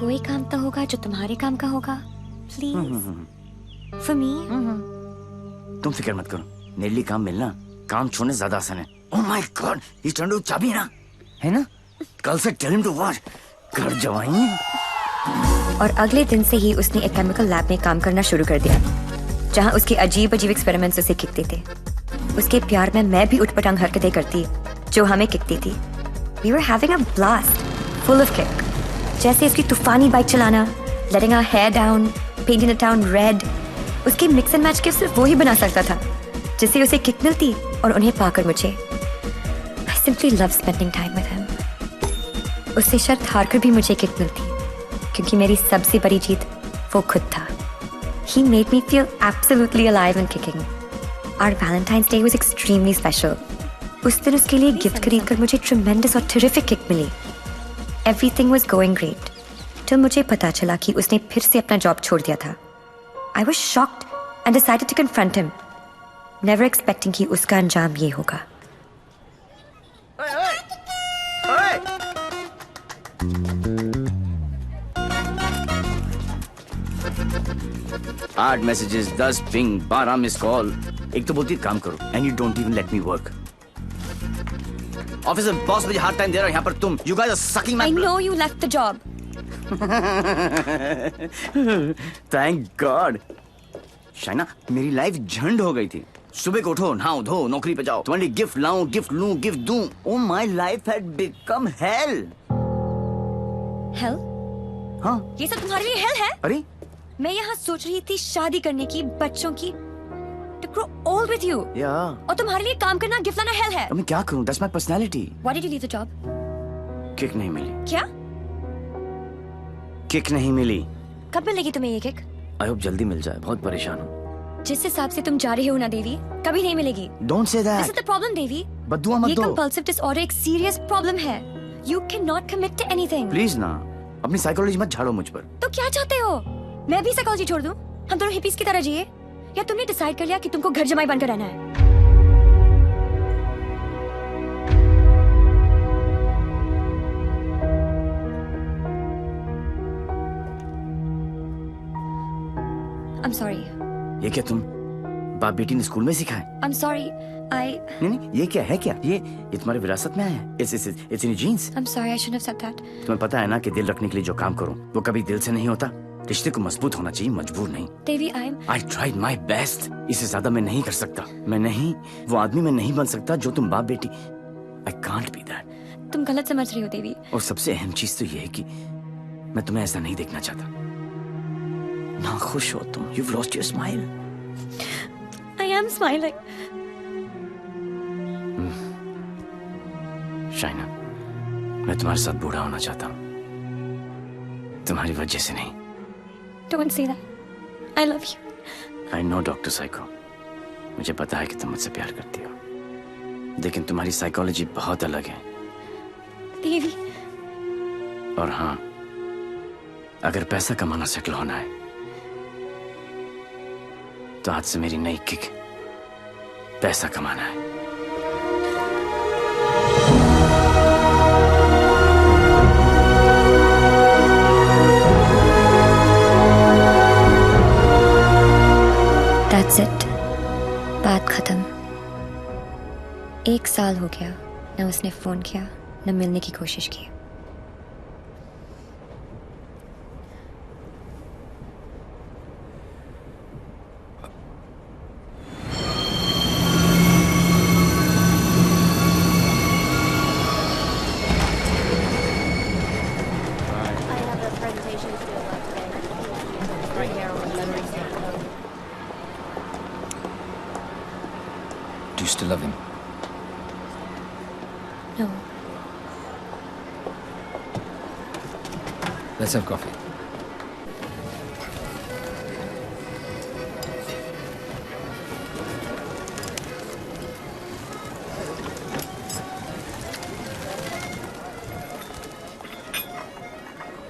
Speaker 9: कोई काम तो होगा जो तुम्हारे काम का होगा. Please. For me.
Speaker 2: तुम फिक्र मत करो. मेरे लिए काम मिलना काम छोड़ने ज्यादा आसान है. Oh my God, he's trying to चाबी ना, है ना? कल से tell him to watch. घर जवाई.
Speaker 9: और अगले दिन से ही उसने एक केमिकल लैब में काम करना शुरू कर दिया, जहां उसके अजीब अजीब एक्सपेरिमेंट्स उसे किकते थे. उसके प्यार में मैं भी उठपटांग हरकतें करती जो हमें किकती थी. We were having a blast, full of kick. जैसे उसकी तूफानी बाइक चलाना, letting our hair down, painting the town red. उसके मिक्स एंड मैच के सिर्फ वो ही बना सकता था, जिससे उसे किक मिलती और उन्हें पाकर मुझे. I simply love spending time with him. उससे शर्त हारकर भी मुझे किक मिलती, क्योंकि मेरी सबसे बड़ी जीत वो खुद था. He made me feel absolutely alive and kicking. Our Valentine's Day was extremely special. उस दिन उसके लिए गिफ्ट खरीदकर मुझे tremendous और terrific kick milli. Everything was going great. till मुझे पता चला कि उसने फिर से अपना जॉब छोड़ दिया था. I was shocked and decided to confront him, never expecting कि उसका अंजाम ये होगा.
Speaker 2: आठ मैसेजेस, 10 पिंग, 12 मिस कॉल. एक तो बोलती काम करो and you don't even let me work. Office में बॉस मुझे हार्ड टाइम दे रहा है, यहाँ पर तुम you guys are sucking my.
Speaker 9: I know you left the job.
Speaker 2: Thank God. Shaina, मेरी लाइफ झंड हो गई थी. सुबह को उठो, नहाओ धो, नौकरी पे जाओ, तुम्हारे लिए गिफ्ट लाऊं, गिफ्ट लूं, गिफ्ट दूं. Oh my life had become hello.
Speaker 9: Hell?
Speaker 2: हाँ.
Speaker 9: ये सब तुम्हारे लिए hell है?
Speaker 2: अरे
Speaker 9: मैं यहाँ सोच रही थी शादी करने की, बच्चों की, to grow old with you.
Speaker 2: Yeah.
Speaker 9: और तुम्हारे लिए काम करना, गिफ्ट लाना hell है.
Speaker 2: अब मैं क्या करूं? That's my personality.
Speaker 9: Why did you leave the job?
Speaker 2: Kick नहीं मिली.
Speaker 9: क्या?
Speaker 2: किक नहीं मिली.
Speaker 9: कब मिलेगी तुम्हें ये किक?
Speaker 2: I hope जल्दी मिल जाए. बहुत परेशान हूँ.
Speaker 9: जिस हिसाब से तुम जा रही हो ना देवी, कभी नहीं मिलेगी.
Speaker 2: Don't say that.
Speaker 9: This is the problem, देवी.
Speaker 2: बद्दुआ मत
Speaker 9: ये
Speaker 2: दो.
Speaker 9: compulsive disorder एक serious problem है. You cannot commit to anything.
Speaker 2: Please ना, अपनी साइकोलॉजी मत झाड़ो मुझ पर.
Speaker 9: तो क्या चाहते हो? मैं भी साइकोलॉजी छोड़ दूं? हम दोनों हिपीज की तरह जिए? या तुमने डिसाइड कर लिया कि तुमको घर जमाई बनकर रहना है? I'm sorry.
Speaker 2: ये क्या तुम बाप बेटी ने स्कूल में सिखाए?
Speaker 9: I'm sorry.
Speaker 2: नहीं, ये क्या है क्या? ये तुम्हारे विरासत में आया है. It's in your genes.
Speaker 9: I'm sorry. I shouldn't have said that.
Speaker 2: तुम्हें पता है ना कि दिल रखने के लिए जो काम करूं वो कभी दिल से नहीं होता. रिश्ते को मजबूत होना चाहिए, मजबूर नहीं.
Speaker 9: देवी,
Speaker 2: I tried my best. इससे ज्यादा मैं नहीं कर सकता. मैं नहीं, वो आदमी मैं नहीं बन सकता जो तुम बाप बेटी. I can't be that.
Speaker 9: तुम गलत समझ रही हो देवी.
Speaker 2: और सबसे अहम चीज तो ये है कि मैं तुम्हें ऐसा नहीं देखना चाहता. ना खुश हो तुम. You've lost your smile.
Speaker 9: I am smiling.
Speaker 2: Shaina, मैं तुम्हारे साथ बूढ़ा होना चाहता हूँ. तुम्हारी वजह से नहीं.
Speaker 9: Don't say that. I love you.
Speaker 2: I know, doctor psycho. मुझे पता है कि तुम मुझसे प्यार करती हो, लेकिन तुम्हारी साइकोलॉजी बहुत अलग है.
Speaker 9: देवी.
Speaker 2: और हाँ, अगर पैसा कमाना सेटल होना है तो आज से मेरी नई किक पैसा कमाना है.
Speaker 9: That's it. बात खत्म. 1 साल हो गया, न उसने फोन किया, न मिलने की कोशिश की.
Speaker 8: Do you still love him?
Speaker 9: No.
Speaker 8: Let's have coffee.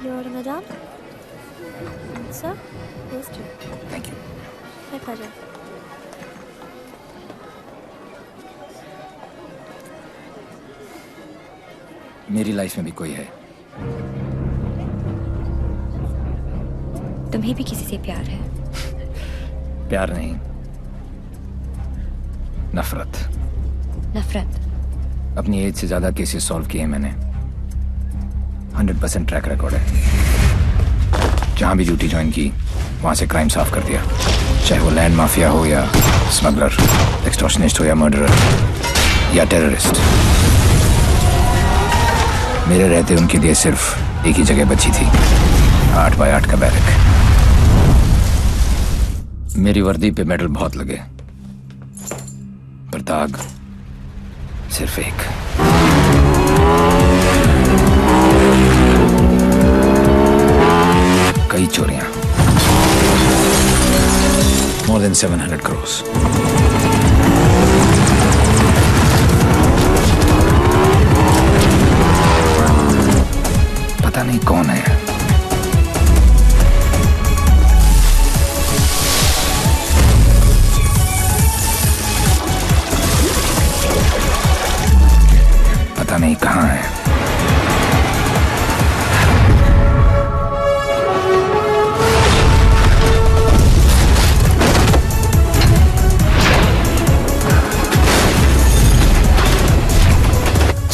Speaker 5: Your order, madame?
Speaker 14: Sir, here's tea.
Speaker 8: Thank you.
Speaker 14: My pleasure.
Speaker 8: मेरी लाइफ में भी कोई है।
Speaker 9: तुम्हें भी किसी से प्यार है?
Speaker 8: प्यार नहीं, नफरत।
Speaker 9: नफरत?
Speaker 8: अपनी एज से ज्यादा केसेस सॉल्व किए मैंने। 100% ट्रैक रिकॉर्ड है। जहां भी ड्यूटी ज्वाइन की वहां से क्राइम साफ कर दिया, चाहे वो लैंड माफिया हो या स्मगलर, एक्सटॉर्शनिस्ट हो या मर्डरर या टेररिस्ट। मेरे रहते उनके लिए सिर्फ एक ही जगह बची थी, 8x8 का बैरक। मेरी वर्दी पे मेडल बहुत लगे, पर दाग सिर्फ एक। कई चोरियां, more than 700 crores। पता नहीं कौन है। पता नहीं कहां है।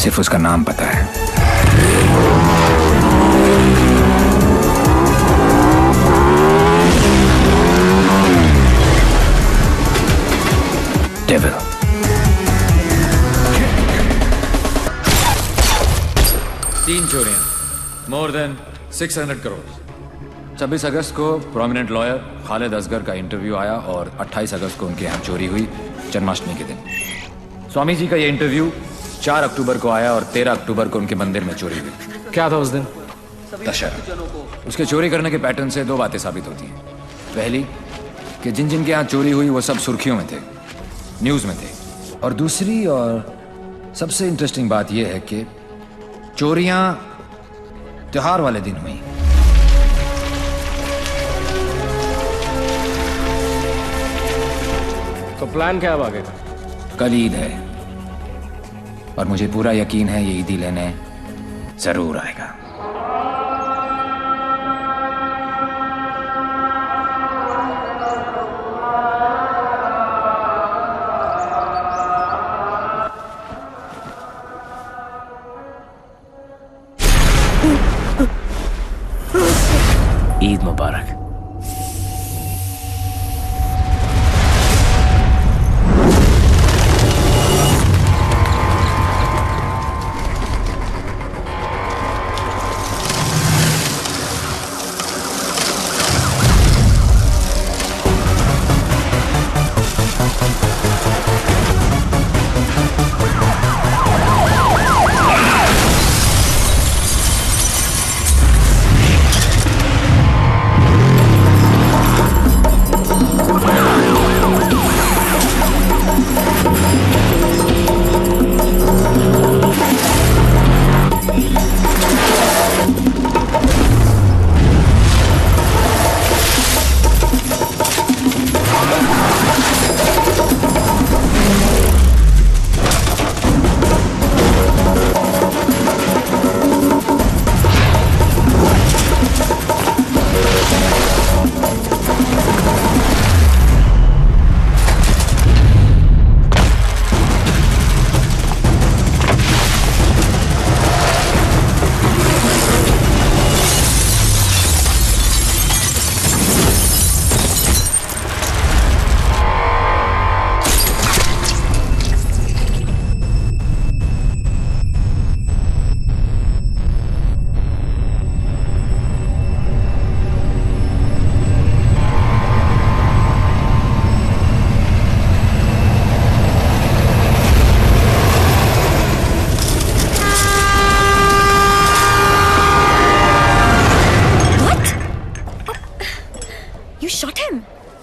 Speaker 8: सिर्फ उसका नाम पता है। डेविल।
Speaker 15: तीन चोरियां, मोर देन 600 करोड़।
Speaker 8: 26 अगस्त को प्रोमिनेंट लॉयर खालिद असगर का इंटरव्यू आया और 28 अगस्त को उनके यहाँ चोरी हुई, जन्माष्टमी के दिन। स्वामी जी का ये इंटरव्यू 4 अक्टूबर को आया और 13 अक्टूबर को उनके मंदिर में चोरी हुई।
Speaker 15: क्या था उस दिन?
Speaker 8: दशहरा। उसके चोरी करने के पैटर्न से 2 बातें साबित होती हैं। पहली कि जिन जिनके यहाँ चोरी हुई वो सब सुर्खियों में थे, न्यूज में थे। और दूसरी और सबसे इंटरेस्टिंग बात यह है कि चोरियां त्योहार वाले दिन हुई।
Speaker 15: तो प्लान क्या है आगे का?
Speaker 8: कल ईद है और मुझे पूरा यकीन है ये ईदी लेने जरूर आएगा।
Speaker 2: ईद मुबारक।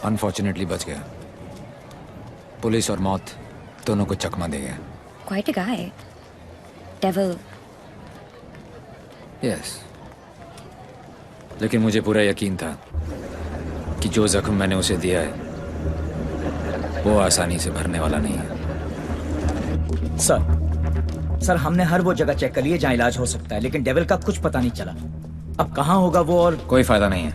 Speaker 8: अनफॉर्चुनेटली बच गया। पुलिस और मौत दोनों को चकमा दे गया।
Speaker 9: Quite a guy. Devil.
Speaker 8: Yes, लेकिन मुझे पूरा यकीन था कि जो जख्म मैंने उसे दिया है वो आसानी से भरने वाला नहीं है।
Speaker 16: सर हमने हर वो जगह चेक कर ली है जहाँ इलाज हो सकता है, लेकिन डेविल का कुछ पता नहीं चला। अब कहाँ होगा वो, और
Speaker 8: कोई फायदा नहीं है,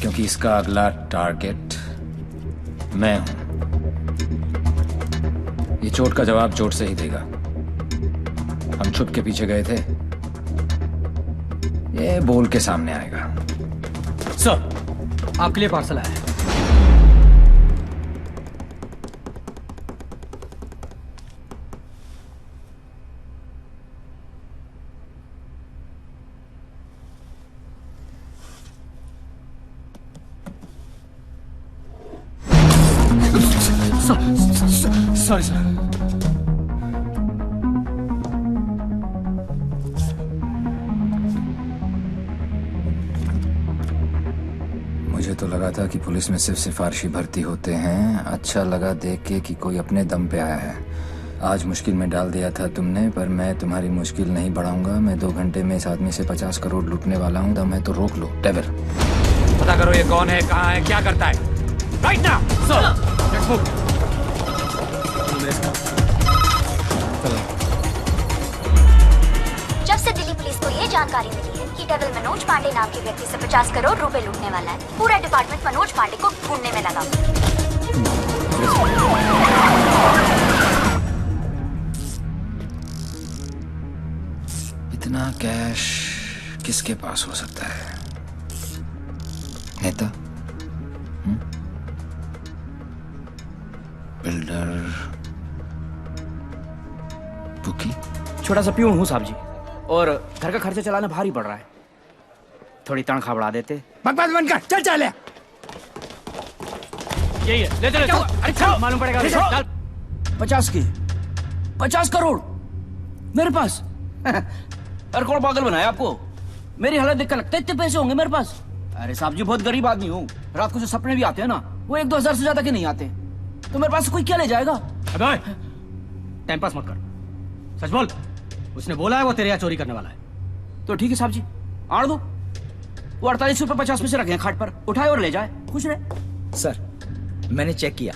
Speaker 8: क्योंकि इसका अगला टारगेट मैं हूं। ये चोट का जवाब चोट से ही देगा। हम छुप के पीछे गए थे, ये बोल के सामने आएगा।
Speaker 6: सर, आपके लिए पार्सल आया है। Sorry sir.
Speaker 8: मुझे तो लगा था कि पुलिस में सिर्फ सिफारिशी भर्ती होते हैं। अच्छा लगा देख के कि कोई अपने दम पे आया है। आज मुश्किल में डाल दिया था तुमने, पर मैं तुम्हारी मुश्किल नहीं बढ़ाऊंगा। मैं 2 घंटे में इस आदमी से 50 करोड़ लूटने वाला हूँ। दम है तो रोक लो। डेविल, पता करो ये कौन है, कहाँ है, क्या करता है। Right now sir. Let's move.
Speaker 17: जब से दिल्ली पुलिस को ये जानकारी मिली है कि डेविल मनोज पांडे नाम के व्यक्ति से 50 करोड़ रुपए लूटने वाला है, पूरा डिपार्टमेंट मनोज पांडे को ढूंढने में लगा।
Speaker 8: इतना कैश किसके पास हो सकता है? नेता, बिल्डर, बुकी?
Speaker 18: छोटा सा प्यून हूँ साहब जी, और घर का खर्चा चलाना भारी पड़ रहा है। थोड़ी तनख्वाह बढ़ा देते।
Speaker 11: बकवास बंद कर, चल चल।
Speaker 18: यही है, ले चलो। अरे चल, मालूम पड़ेगा। चल।
Speaker 10: 50 करोड़ मेरे पास। अरे कौन पागल बनाया आपको? मेरी हालत देख कर लगता है इतने पैसे होंगे मेरे पास? अरे साहब जी, बहुत गरीब आदमी हूँ। रात को जो सपने भी आते हैं ना, वो 1-2 हजार से ज्यादा के नहीं आते। तो मेरे पास कोई क्या ले जाएगा?
Speaker 6: अबे टाइम पास मत कर, सच बोल। उसने बोला है वो तेरे यहाँ चोरी करने वाला है।
Speaker 10: तो ठीक है साहब जी, आड़ दो। वो 48 रुपए 50 पैसे रखे हैं खाट पर, उठाए और ले जाए, खुश रहे।
Speaker 16: सर, मैंने चेक किया,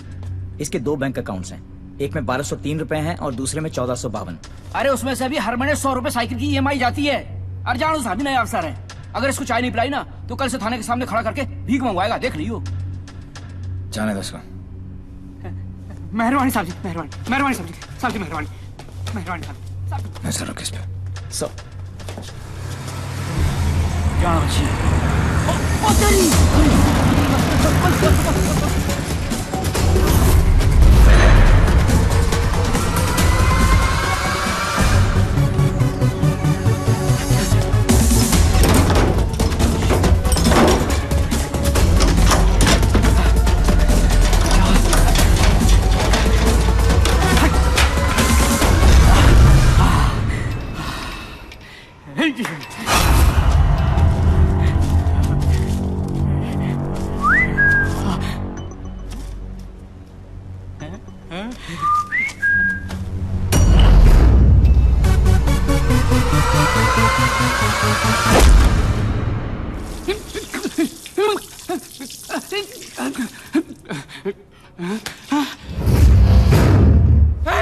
Speaker 16: इसके 2 बैंक अकाउंट्स हैं। एक में 1203 रुपए हैं और दूसरे में 1452।
Speaker 10: अरे उसमें से भी हर महीने 100 रुपए साइकिल की EMI जाती है। अरे जानो साहब, नया अफसर है। अगर इसको चाय नहीं पिलाई ना, तो कल से थाने के सामने खड़ा करके भीख मंगवाएगा, देख लियो।
Speaker 8: जाने दो उसको।
Speaker 18: मेहरबानी साहब जी, मेहरबानी साहब जी, साहब जी मेहरबानी साहब जी।
Speaker 8: नजर रखो इस पे।
Speaker 16: सर,
Speaker 10: जाना बच्ची।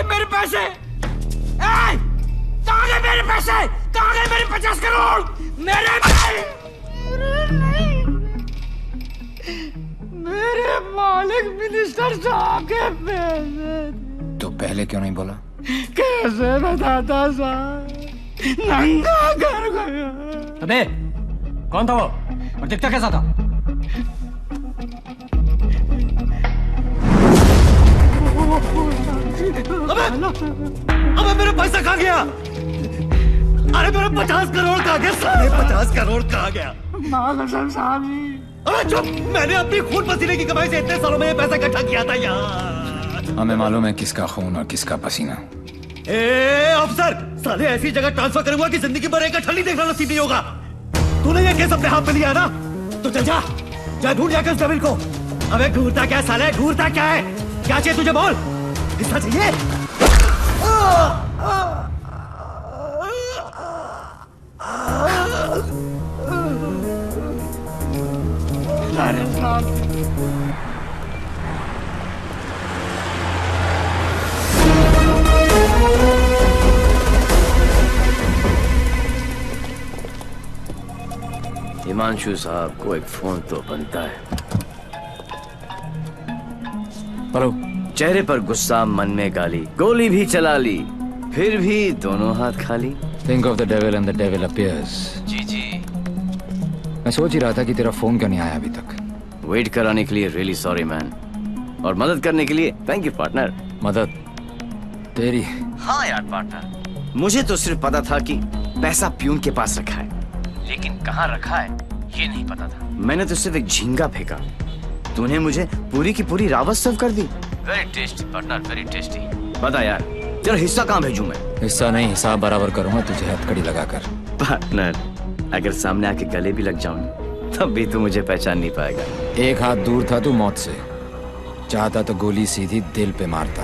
Speaker 18: मेरे पैसे! कहाँ गए मेरे पैसे? कहाँ गए मेरे 50 करोड़? मेरे मालिक मिनिस्टर साहब के पैसे।
Speaker 8: तो पहले क्यों नहीं बोला?
Speaker 18: कैसे बताता साहब, नंगा कर गया।
Speaker 6: अबे कौन था वो और दिखता कैसा था?
Speaker 7: अबे मेरा पैसा कहाँ गया? अरे मेरा 50 करोड़ कहाँ गया? साले 50 करोड़ कहाँ गया?
Speaker 18: साहब जी।
Speaker 7: अबे चुप! मैंने अपनी खून पसीने की कमाई से इतने सालों में ये पैसा इकट्ठा किया था यार।
Speaker 8: हमें मालूम है किसका खून और किसका पसीना।
Speaker 7: ए अफसर, साले ऐसी जगह ट्रांसफर करूंगा कि जिंदगी भर एक ठंडी देखना नसीब नहीं होगा। तूने ये केस अपने हाथ में लिया ना, तो चल जा ढूंढ जाकर उस डेविल को। अबे ढूंढता क्या साले, ढूंढता क्या है? क्या चाहिए तुझे बोल? हिस्सा चाहिए?
Speaker 2: हिमांशु साहब को एक फोन तो बनता है।
Speaker 8: हेलो।
Speaker 2: चेहरे पर गुस्सा, मन में गाली, गोली भी चला ली, फिर भी दोनों हाथ खाली।
Speaker 8: Think of the devil and the devil appears.
Speaker 2: जी जी।
Speaker 8: मैं सोच ही रहा था कि तेरा फोन क्यों नहीं आया अभी तक।
Speaker 2: वेट कराने के लिए रियली सॉरी मैन, और मदद करने के लिए थैंक यू पार्टनर।
Speaker 8: मदद तेरी?
Speaker 2: हाँ यार पार्टनर, मुझे तो सिर्फ पता था कि पैसा प्यून के पास रखा है, लेकिन कहाँ रखा है ये नहीं पता था। मैंने तो सिर्फ एक झींगा फेंका, तूने मुझे पूरी की पूरी रावत सर्व कर दी। Very tasty partner, very tasty. बता यार, तेरा हिस्सा कहाँ भेजूं मैं?
Speaker 8: हिस्सा नहीं, हिसाब बराबर करूंगा तुझे हथकड़ी लगाकर।
Speaker 2: पार्टनर, अगर सामने आके गले भी लग जाऊं तब भी तू मुझे पहचान नहीं पाएगा।
Speaker 8: एक हाथ दूर था तू मौत से, चाहता तो गोली सीधी दिल पे मारता।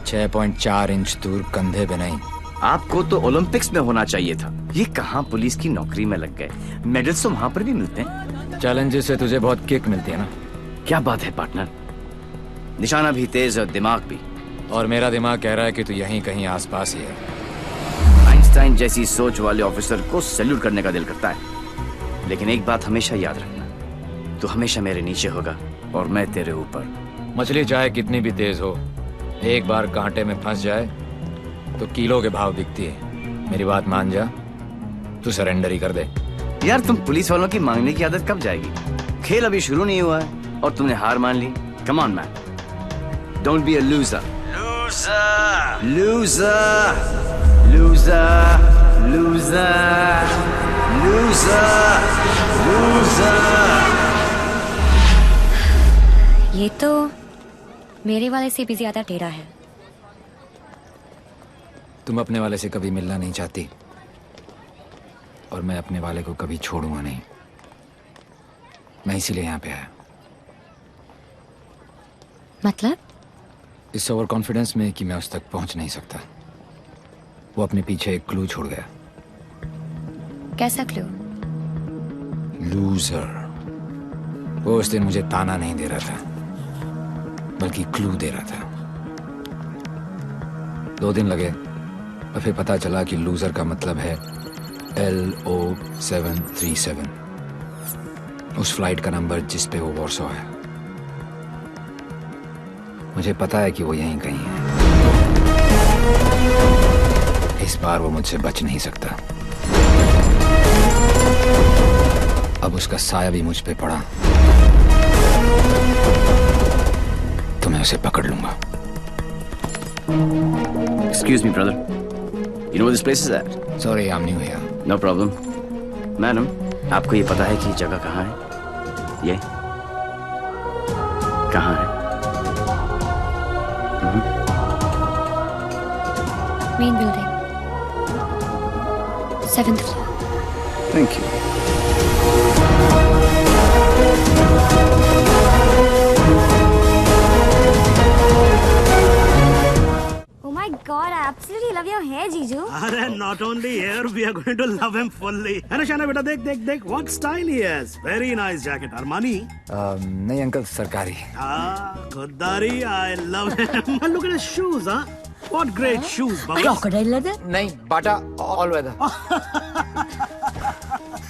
Speaker 8: 6.4 इंच दूर, कंधे पे नहीं।
Speaker 2: आपको तो ओलंपिक्स में होना चाहिए था, ये कहाँ पुलिस की नौकरी में लग गए। मेडल्स तो वहाँ पर भी मिलते हैं।
Speaker 8: चैलेंजेस से तुझे बहुत किक मिलती है ना?
Speaker 2: क्या बात है पार्टनर, निशाना भी तेज और दिमाग भी।
Speaker 8: और मेरा दिमाग कह रहा है कि तू यहीं कहीं आसपास ही है।
Speaker 2: आइंस्टाइन जैसी सोच वाले ऑफिसर को सैल्यूट करने का दिल करता है, लेकिन एक बात हमेशा याद रखना, तू हमेशा मेरे नीचे होगा और मैं तेरे ऊपर।
Speaker 8: मछली चाहे कितनी भी तेज हो, एक बार कांटे में फंस जाए तो किलो के भाव बिकती है। मेरी बात मान जा, तू सरेंडर ही कर दे।
Speaker 2: यार तुम पुलिस वालों की मांगने की आदत कब जाएगी? खेल अभी शुरू नहीं हुआ है और तुमने हार मान ली। Come on man, don't be a loser. Loser loser loser loser loser loser.
Speaker 9: ये तो मेरे वाले से भी ज्यादा टेढ़ा है।
Speaker 8: तुम अपने वाले से कभी मिलना नहीं चाहती, और मैं अपने वाले को कभी छोड़ूंगा नहीं। मैं इसीलिए यहाँ पे आया।
Speaker 9: मतलब?
Speaker 8: इस ओवर कॉन्फिडेंस में कि मैं उस तक पहुंच नहीं सकता। वो अपने पीछे एक क्लू छोड़ गया।
Speaker 9: कैसा क्लू?
Speaker 8: लूजर। वो उस दिन मुझे ताना नहीं दे रहा था, बल्कि क्लू दे रहा था। 2 दिन लगे और फिर पता चला कि लूजर का मतलब है LO737, उस फ्लाइट का नंबर जिस पे वो वॉर्सो है। मुझे पता है कि वो यहीं कहीं है। इस बार वो मुझसे बच नहीं सकता। अब उसका साया भी मुझ पे पड़ा तो मैं उसे पकड़ लूंगा।
Speaker 2: Excuse me, brother. You know where this place is at?
Speaker 8: Sorry, I'm new here.
Speaker 2: No problem. Madam, आपको ये पता है कि जगह कहाँ है? ये कहाँ है?
Speaker 9: Main building, 7th floor.
Speaker 2: Thank you.
Speaker 5: Oh my God, I absolutely love your hair, Jiju.
Speaker 7: अरे not only hair, we are going to love him fully. है ना शाना बेटा, देख देख देख, what style he has. Very nice jacket. Armani?
Speaker 8: नहीं uncle, सरकारी।
Speaker 7: खुददारी, I love him. Look at his shoes, huh? What great shoes, Bubbles.
Speaker 13: Crocodile leather?
Speaker 8: नहीं, बाटा ऑल वेदर।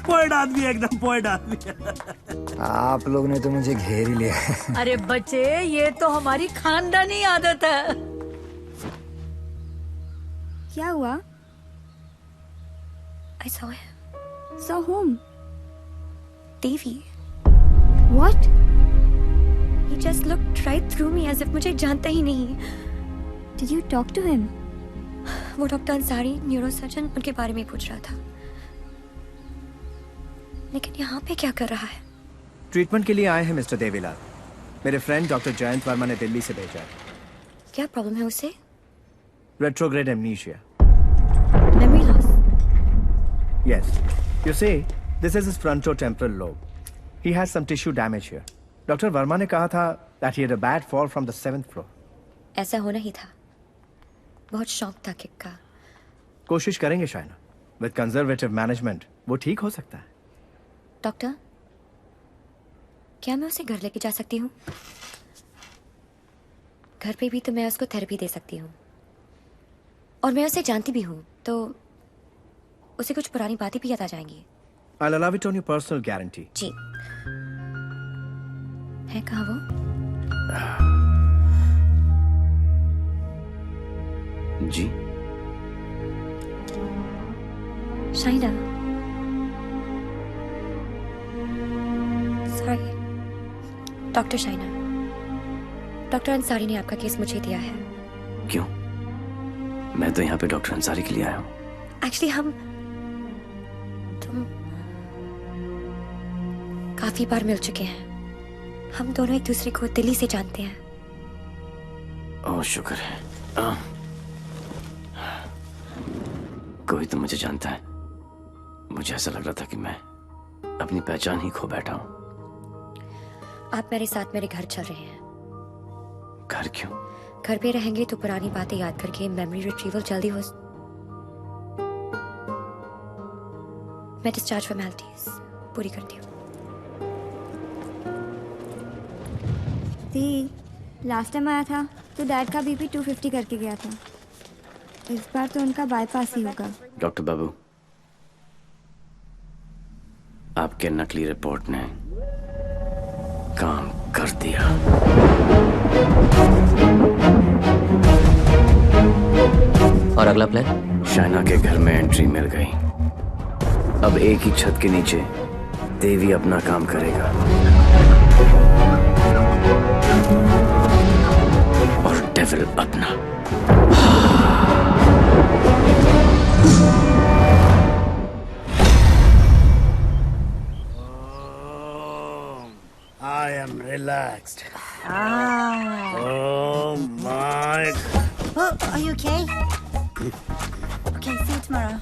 Speaker 7: पोएट आदमी, एकदम पोएट आदमी।
Speaker 8: आप लोग ने तो मुझे घेर ही लिया।
Speaker 13: अरे बच्चे, ये तो हमारी खानदानी आदत है।
Speaker 5: क्या हुआ?
Speaker 9: I saw him.
Speaker 5: Saw whom?
Speaker 9: Devi.
Speaker 5: What?
Speaker 9: He just looked right through me as if मुझे जानता ही नहीं।
Speaker 5: Did you talk to him?
Speaker 9: वो डॉक्टर अंसारी, न्यूरोसर्जन, उनके बारे में पूछ रहा था। लेकिन यहाँ पे क्या कर रहा है?
Speaker 6: ट्रीटमेंट के लिए आए हैं मिस्टर देवीलाल। मेरे फ्रेंड डॉक्टर जयंत वर्मा ने दिल्ली से भेजा है।
Speaker 9: क्या प्रॉब्लम है उसे?
Speaker 6: Retrograde amnesia.
Speaker 9: Memory loss.
Speaker 6: Yes. You see, this is his frontotemporal lobe. He has some tissue damage here. Doctor Verma ने कहा था that he had a bad fall from the 7th floor.
Speaker 9: ऐसा होना ही था। बहुत शौक था किक का।
Speaker 6: कोशिश करेंगे शायना। With conservative management, वो ठीक हो सकता है।
Speaker 9: डॉक्टर, क्या मैं उसे घर लेके जा सकती हूँ? घर पे भी तो मैं उसको थेरेपी दे सकती हूँ, और मैं उसे जानती भी हूँ, तो उसे कुछ पुरानी बातें भी याद आ जाएंगी।
Speaker 6: I'll allow it on your personal guarantee.
Speaker 9: जी। है कहाँ वो?
Speaker 2: जी।
Speaker 9: Shaina. Sorry. Doctor Shaina. Doctor Ansari ने आपका केस मुझे दिया है।
Speaker 2: क्यों? मैं तो यहाँ पे डॉक्टर अंसारी के लिए आया हूँ।
Speaker 9: एक्चुअली तुम काफी बार मिल चुके हैं। हम दोनों एक दूसरे को दिली से जानते हैं।
Speaker 2: ओह शुक्र है। कोई तो मुझे जानता है। मुझे ऐसा लग रहा था कि मैं अपनी पहचान ही खो बैठा हूँ।
Speaker 9: आप मेरे साथ मेरे घर चल रहे हैं।
Speaker 2: घर क्यों?
Speaker 9: घर पे रहेंगे तो पुरानी बातें याद करके मेमोरी रिट्रीवल जल्दी हो। मैं डिस्चार्ज फॉर्मेलिटीज पूरी करती हूँ।
Speaker 14: लास्ट टाइम आया था तो डैड का बीपी 250 करके गया था। इस बार तो उनका बाईपास ही होगा।
Speaker 2: डॉक्टर बाबू, आपके नकली रिपोर्ट ने काम कर दिया। और अगला प्लान? शाइना के घर में एंट्री मिल गई। अब एक ही छत के नीचे देवी अपना काम करेगा और डेविल अपना।
Speaker 7: I am relaxed. Oh my.
Speaker 3: Oh, are you okay? Okay, see you tomorrow.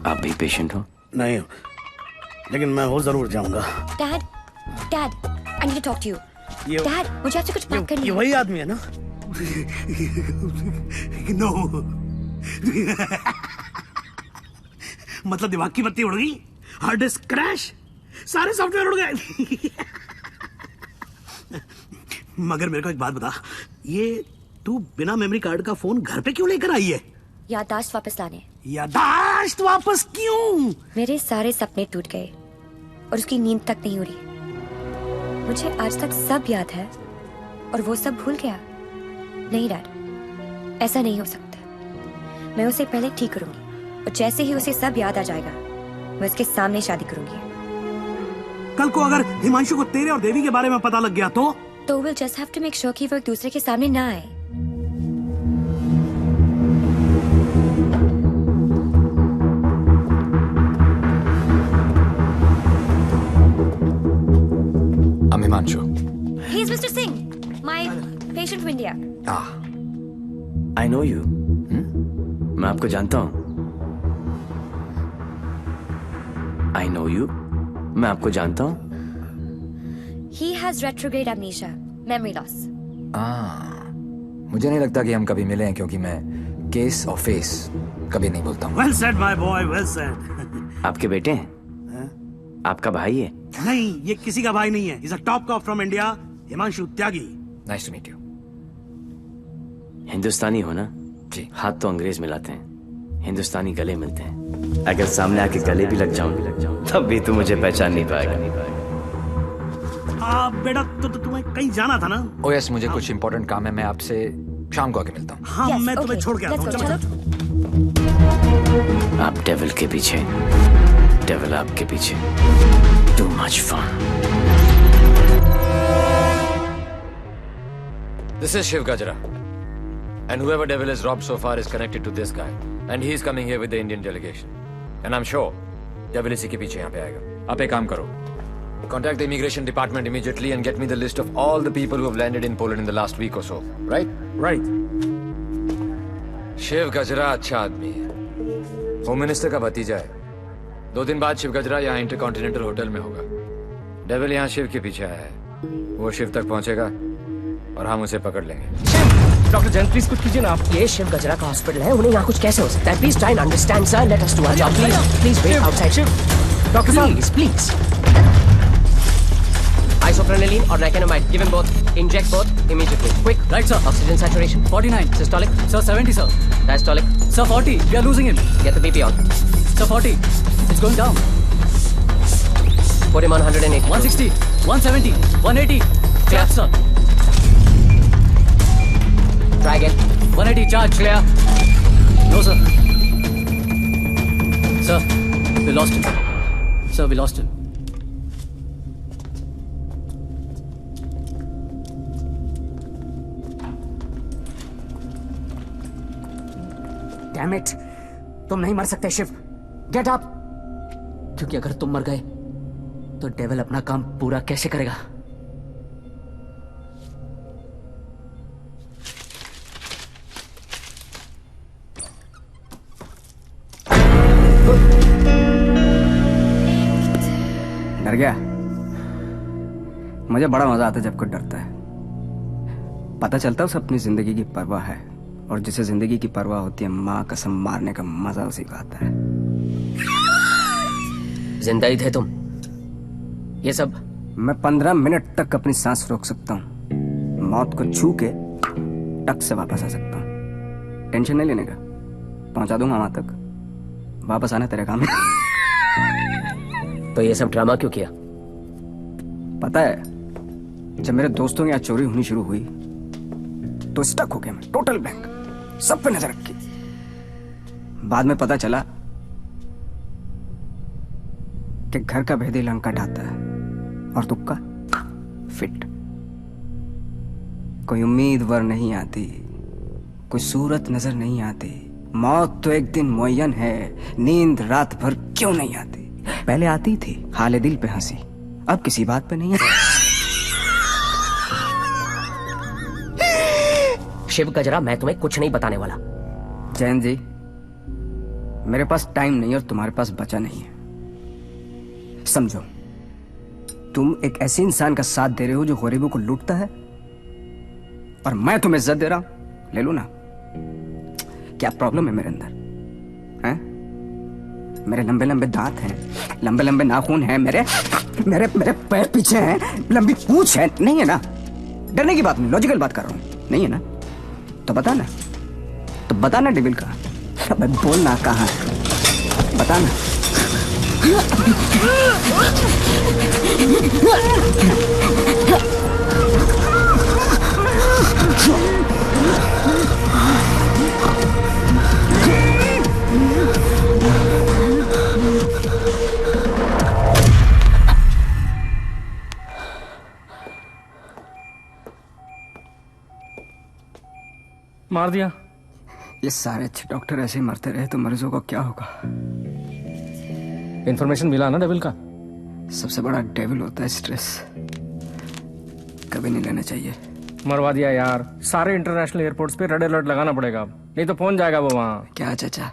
Speaker 2: आप भी पेशेंट हो?
Speaker 7: नहीं हो, लेकिन मैं हो जरूर जाऊंगा।
Speaker 9: Dad, I need to talk to you. Dad, मुझे आपसे कुछ बात करनी है।
Speaker 7: ये वही आदमी है ना? नो। मतलब दिमाग की बत्ती उड़ गई, हार्ड डिस्क क्रैश, सारे सॉफ्टवेयर उड़ गए। मगर मेरे को एक बात बता, ये तू बिना मेमोरी कार्ड का फोन घर पे क्यों लेकर आई है?
Speaker 9: याददाश्त वापस लाने।
Speaker 7: याददाश्त वापस क्यों?
Speaker 9: मेरे सारे सपने टूट गए और उसकी नींद तक नहीं उड़ी। मुझे आज तक सब याद है और वो सब भूल गया। नहीं डैड, ऐसा नहीं हो सकता। मैं उसे पहले ठीक करूंगी और जैसे ही उसे सब याद आ जाएगा मैं उसके सामने शादी करूंगी।
Speaker 7: कल को अगर हिमांशु को तेरे और देवी के बारे में पता लग गया तो
Speaker 9: we'll just have to make sure कि वो एक दूसरे के सामने ना आए।
Speaker 8: I'm Himanshu.
Speaker 9: He's Mr. Singh, my patient from India.
Speaker 2: I know you. मैं आपको जानता हूँ। I know you. मैं आपको जानता हूँ।
Speaker 9: He has retrograde amnesia, memory loss.
Speaker 8: मुझे नहीं लगता कि हम कभी मिले हैं, क्योंकि मैं केस और फेस कभी नहीं बोलता हूँ।
Speaker 7: Well said, my boy, well said.
Speaker 2: आपके बेटे हैं? आपका भाई है?
Speaker 7: नहीं, ये किसी का भाई नहीं है। He's a top cop from India, Himanshu Tyagi.
Speaker 8: Nice to meet you.
Speaker 2: हिंदुस्तानी हो ना?
Speaker 8: जी।
Speaker 2: हाथ तो अंग्रेज मिलाते हैं, हिंदुस्तानी गले मिलते हैं। अगर सामने आके गले भी लग जाऊं तब भी तू मुझे पहचान नहीं पाएगा।
Speaker 7: बेटा तो तुम्हें कहीं जाना था ना?
Speaker 8: Oh yes, मुझे कुछ इम्पोर्टेंट काम है। मैं आपसे शाम को आके मिलता हूँ।
Speaker 7: हाँ, मैं तुम्हें छोड़ के आता हूँ। चलो।
Speaker 2: आप डेविल के पीछे, डेविल आपके पीछे। Too much fun.
Speaker 8: This is Shiv Gajra. And whoever devil has robbed so far is connected to this guy. And he is coming here with the Indian delegation. And I'm sure devil इसी के पीछे यहाँ पे आएगा। आप एक काम करो, contact the immigration department immediately and get me the list of all the people who have landed in Poland in the last week or so. Right?
Speaker 7: Right.
Speaker 8: Shiv गजरा अच्छा आदमी है, होम मिनिस्टर का भतीजा है। 2 दिन बाद शिव गजरा यहाँ इंटरकॉन्टिनेंटल होटल में होगा। डेविल यहाँ शिव के पीछे आया है। वो शिव तक पहुंचेगा और हम उसे पकड़ लेंगे।
Speaker 19: डॉक्टर जैन प्लीज कुछ कीजिए ना आप।
Speaker 20: ये शिव गजरा का हॉस्पिटल है, उन्हें यहाँ कुछ कैसे हो सकता है? Please try and understand sir, let us do our job please. Please wait outside. Doctor please please. Isoprenylene or nicotinamide, give him both. Inject both immediately. Quick.
Speaker 21: Right, sir.
Speaker 20: Oxygen saturation
Speaker 21: 49.
Speaker 20: Systolic.
Speaker 21: Sir, 70, sir.
Speaker 20: Diastolic.
Speaker 21: Sir, 40. We are losing him.
Speaker 20: Get the BP on.
Speaker 21: Sir, 40. It's going down.
Speaker 20: Put him on 180.
Speaker 21: 160. 170. 180. Clear, sir.
Speaker 20: Try again.
Speaker 21: 180. Charge.
Speaker 20: Clear.
Speaker 21: No, sir. Sir, we lost him. Sir, we lost him.
Speaker 20: Damn it! तुम नहीं मर सकते Shiv. Get up!
Speaker 4: क्योंकि अगर तुम मर गए तो डेविल अपना काम पूरा कैसे करेगा?
Speaker 19: डर गया? मुझे बड़ा मजा आता है जब कोई डरता है। पता चलता है उसे अपनी जिंदगी की परवाह है, और जिसे जिंदगी की परवाह होती है माँ कसम मारने का मजा उसी का आता है।
Speaker 20: जिंदा ही थे तुम? ये सब?
Speaker 19: मैं 15 मिनट तक अपनी सांस रोक सकता हूँ, मौत को छू के टक से वापस आ सकता हूँ। टेंशन नहीं लेने का, पहुंचा दूंगा वहां तक। वापस आना तेरे काम है।
Speaker 20: तो ये सब ड्रामा क्यों किया?
Speaker 19: पता है, जब मेरे दोस्तों की यहाँ चोरी होनी शुरू हुई तो स्टक हो गया मैं, टोटल ब्लैंक, सब पे नजर रखी। बाद में पता चला कि घर का भेदी लंका ढाता है और तुक्का फिट। कोई उम्मीद वर नहीं आती, कोई सूरत नजर नहीं आती। मौत तो एक दिन मुअय्यन है, नींद रात भर क्यों नहीं आती? पहले आती थी, हाले दिल पे हंसी, अब किसी बात पे नहीं है।
Speaker 20: शिव गजरा, मैं तुम्हें कुछ नहीं बताने वाला।
Speaker 19: जैन जी, मेरे पास टाइम नहीं और तुम्हारे पास बचा नहीं है। समझो, तुम एक ऐसे इंसान का साथ दे रहे हो जो गरीबों को लूटता है, और मैं तुम्हें इज्जत दे रहा हूं। ले लो ना। क्या प्रॉब्लम है मेरे अंदर? हैं? मेरे लंबे लंबे दांत हैं, लंबे लंबे नाखून हैं, मेरे मेरे मेरे पैर पीछे हैं, लंबी पूंछ है। नहीं है ना? डरने की बात नहीं, लॉजिकल बात कर रहा हूं। नहीं है ना? तो बता ना, तो बता ना डेविल कहाँ? अब बोलना कहाँ है, बता ना।
Speaker 15: मार दिया।
Speaker 19: ये सारे अच्छे डॉक्टर ऐसे ही मरते रहे तो मरीजों को क्या होगा?
Speaker 15: इन्फॉर्मेशन मिला ना डेविल का?
Speaker 19: सबसे बड़ा डेविल होता है स्ट्रेस, कभी नहीं लेना चाहिए।
Speaker 15: मरवा दिया यार। सारे इंटरनेशनल एयरपोर्ट्स पे रेड अलर्ट लगाना पड़ेगा अब, नहीं तो पहुंच जाएगा वो वहां।
Speaker 19: क्या चाचा,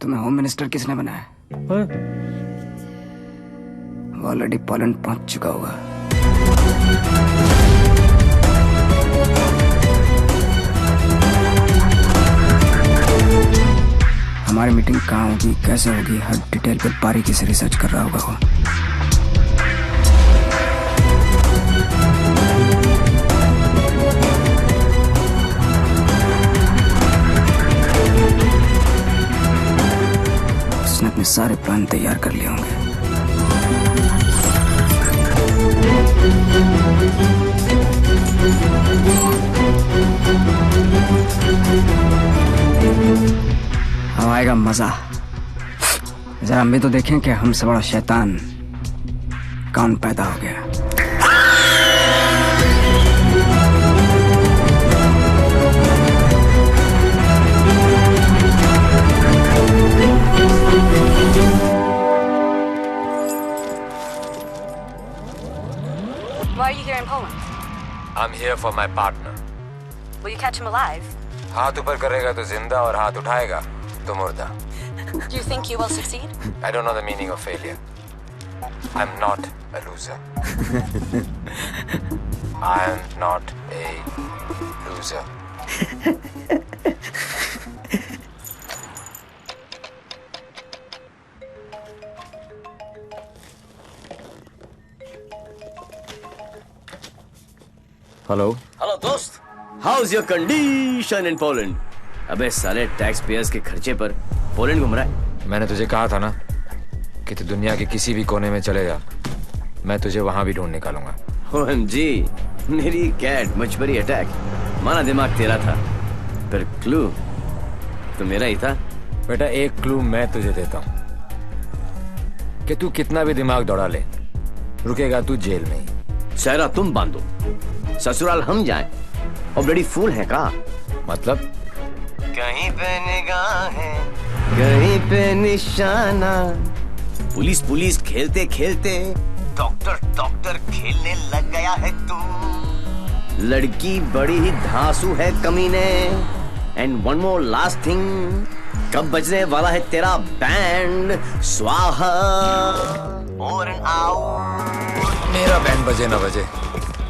Speaker 19: तुम्हें होम मिनिस्टर किसने बनाया? वो ऑलरेडी पोलैंड पहुंच चुका होगा। हमारी मीटिंग कहाँ होगी, कैसे होगी, हर डिटेल पे बारीकी से रिसर्च कर रहा होगा वो। उसने अपने सारे प्लान तैयार कर लिए होंगे। अब आएगा मजा। जरा हम भी तो देखें कि हमसे बड़ा शैतान कौन पैदा हो गया।
Speaker 22: Why are you here in Poland?
Speaker 8: I'm here for my partner.
Speaker 22: Will you catch him alive?
Speaker 8: हाथ ऊपर करेगा तो जिंदा और हाथ उठाएगा तो मुर्दा।
Speaker 22: Do you think you will succeed?
Speaker 8: I don't know the meaning of failure. I'm not a loser. I am not a loser.
Speaker 2: Hello
Speaker 1: hello दोस्त, how is your condition in Poland? अबे साले टैक्स पेयर्स के खर्चे पर Poland घूम रहा है।
Speaker 8: मैंने तुझे कहा था ना कि तू दुनिया के किसी भी कोने में चले जा, मैं तुझे वहां भी ढूंढ निकालूंगा।
Speaker 1: OMG, मेरी कैट मुझ पर ही अटैक। माना दिमाग तेरा था, पर क्लू तो मेरा ही था।
Speaker 8: बेटा एक क्लू मैं तुझे देता हूं कि तू कितना भी दिमाग दौड़ा ले, रुकेगा तू जेल में ही।
Speaker 1: सहरा तुम बांधो, ससुराल हम जाएं, और बड़ी फूल है का
Speaker 8: मतलब?
Speaker 1: कहीं पे निगाहें, कहीं पे निशाना। पुलिस पुलिस खेलते खेलते डॉक्टर डॉक्टर खेलने लग गया है तू। लड़की बड़ी ही धांसू है कमीने। And one more last thing, कब बजने वाला है तेरा बैंड? स्वाहा और
Speaker 8: मेरा बैंड बजे ना बजे,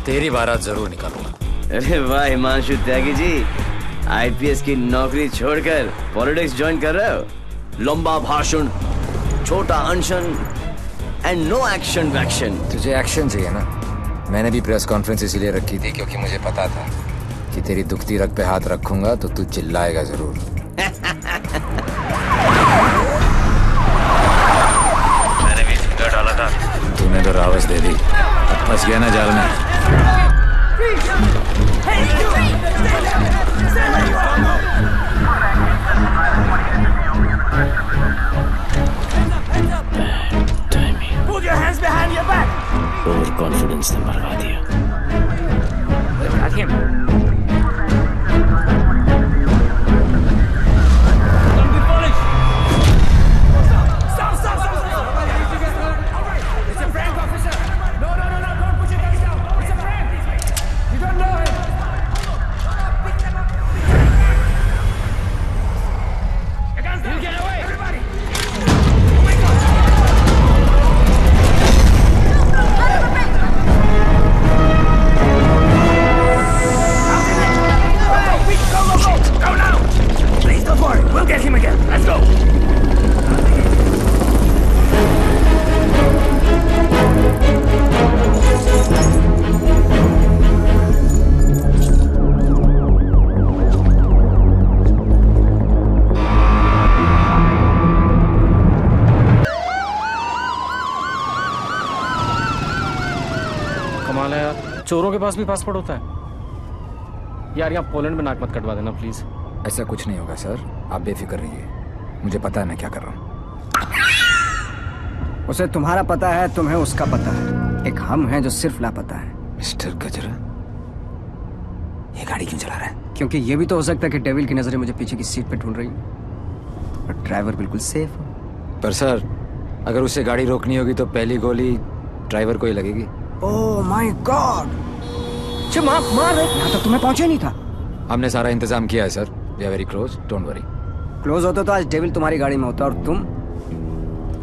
Speaker 8: तेरी बारात जरूर निकालूंगा।
Speaker 1: अरे वाह हिमांशु त्यागी जी, IPS की नौकरी छोड़कर पॉलिटिक्स ज्वाइन कर रहे हो? लंबा भाषण, छोटा अनशन एंड नो एक्शन वैक्शन।
Speaker 8: तुझे एक्शन चाहिए ना? मैंने भी प्रेस कॉन्फ्रेंस इसीलिए रखी थी क्योंकि मुझे पता था कि तेरी दुखती रग पे हाथ रखूंगा तो तू चिल्लाएगा जरूर। मैंने भी फिंगर डाला था, तूने तो रावस दे दी। अब फंस गया ना जाल में।
Speaker 1: Put your hands behind your back. Over confidence ने मरवा दिया।
Speaker 15: कमाल है यार, चोरों के पास भी पासपोर्ट होता है यार। यहाँ पोलैंड में नाक मत कटवा देना प्लीज।
Speaker 8: ऐसा कुछ नहीं होगा सर, आप बेफिक्र रहिए, मुझे पता है मैं क्या कर रहा हूँ।
Speaker 19: उसे तुम्हारा पता है, तुम्हें उसका पता है। एक हम हैं जो सिर्फ लापता है।
Speaker 8: मिस्टर गजरा, ये गाड़ी क्यों चला रहा है?
Speaker 19: क्योंकि ये भी तो हो सकता है कि डेविल की नजरें मुझे पीछे की सीट पे ढूंढ रही हैं, और ड्राइवर बिल्कुल सेफ हो।
Speaker 8: पर सर, अगर उसे गाड़ी रोकनी होगी तो पहली गोली ड्राइवर को ही लगेगी।
Speaker 19: ओह माय गॉड, मार यहाँ तक तुम्हें पहुंचे नहीं था।
Speaker 8: हमने सारा इंतजाम किया है sir, we are very close, don't worry.
Speaker 19: Close होते तो आज डेविल तुम्हारी गाड़ी में होता और तुम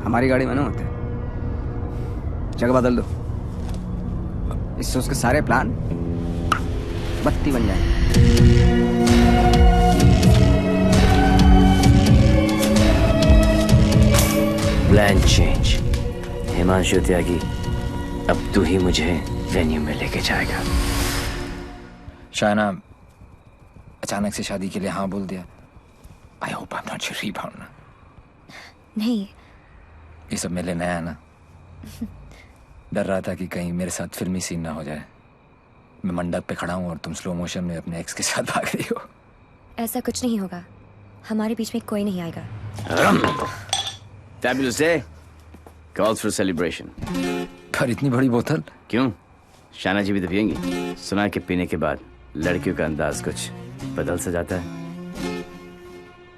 Speaker 19: हमारी गाड़ी में ना होते। जगह बदल दो, इससे उसके सारे प्लान बत्ती बन जाएंगे।
Speaker 1: Plan change. हिमांशु त्यागी, अब तू ही मुझे वेन्यू में लेके जाएगा।
Speaker 8: शायना, अचानक से शादी के लिए हाँ बोल दिया। I hope I am not your rebound ना।
Speaker 9: नहीं,
Speaker 8: ये सब मेरे लिए नया है ना। डर रहा था कि कहीं मेरे साथ फिल्मी सीन ना हो जाए। मैं मंडप पे खड़ा हूँ और तुम स्लो मोशन में अपने एक्स के साथ भाग रही हो।
Speaker 9: ऐसा कुछ नहीं होगा, हमारे बीच में कोई नहीं आएगा।
Speaker 1: Fabulous day calls for celebration.
Speaker 8: पर इतनी बड़ी बोतल
Speaker 1: क्यों? शाना जी भी तो पियेंगी। सुना कि पीने के बाद लड़कियों का अंदाज कुछ बदल सा जाता है।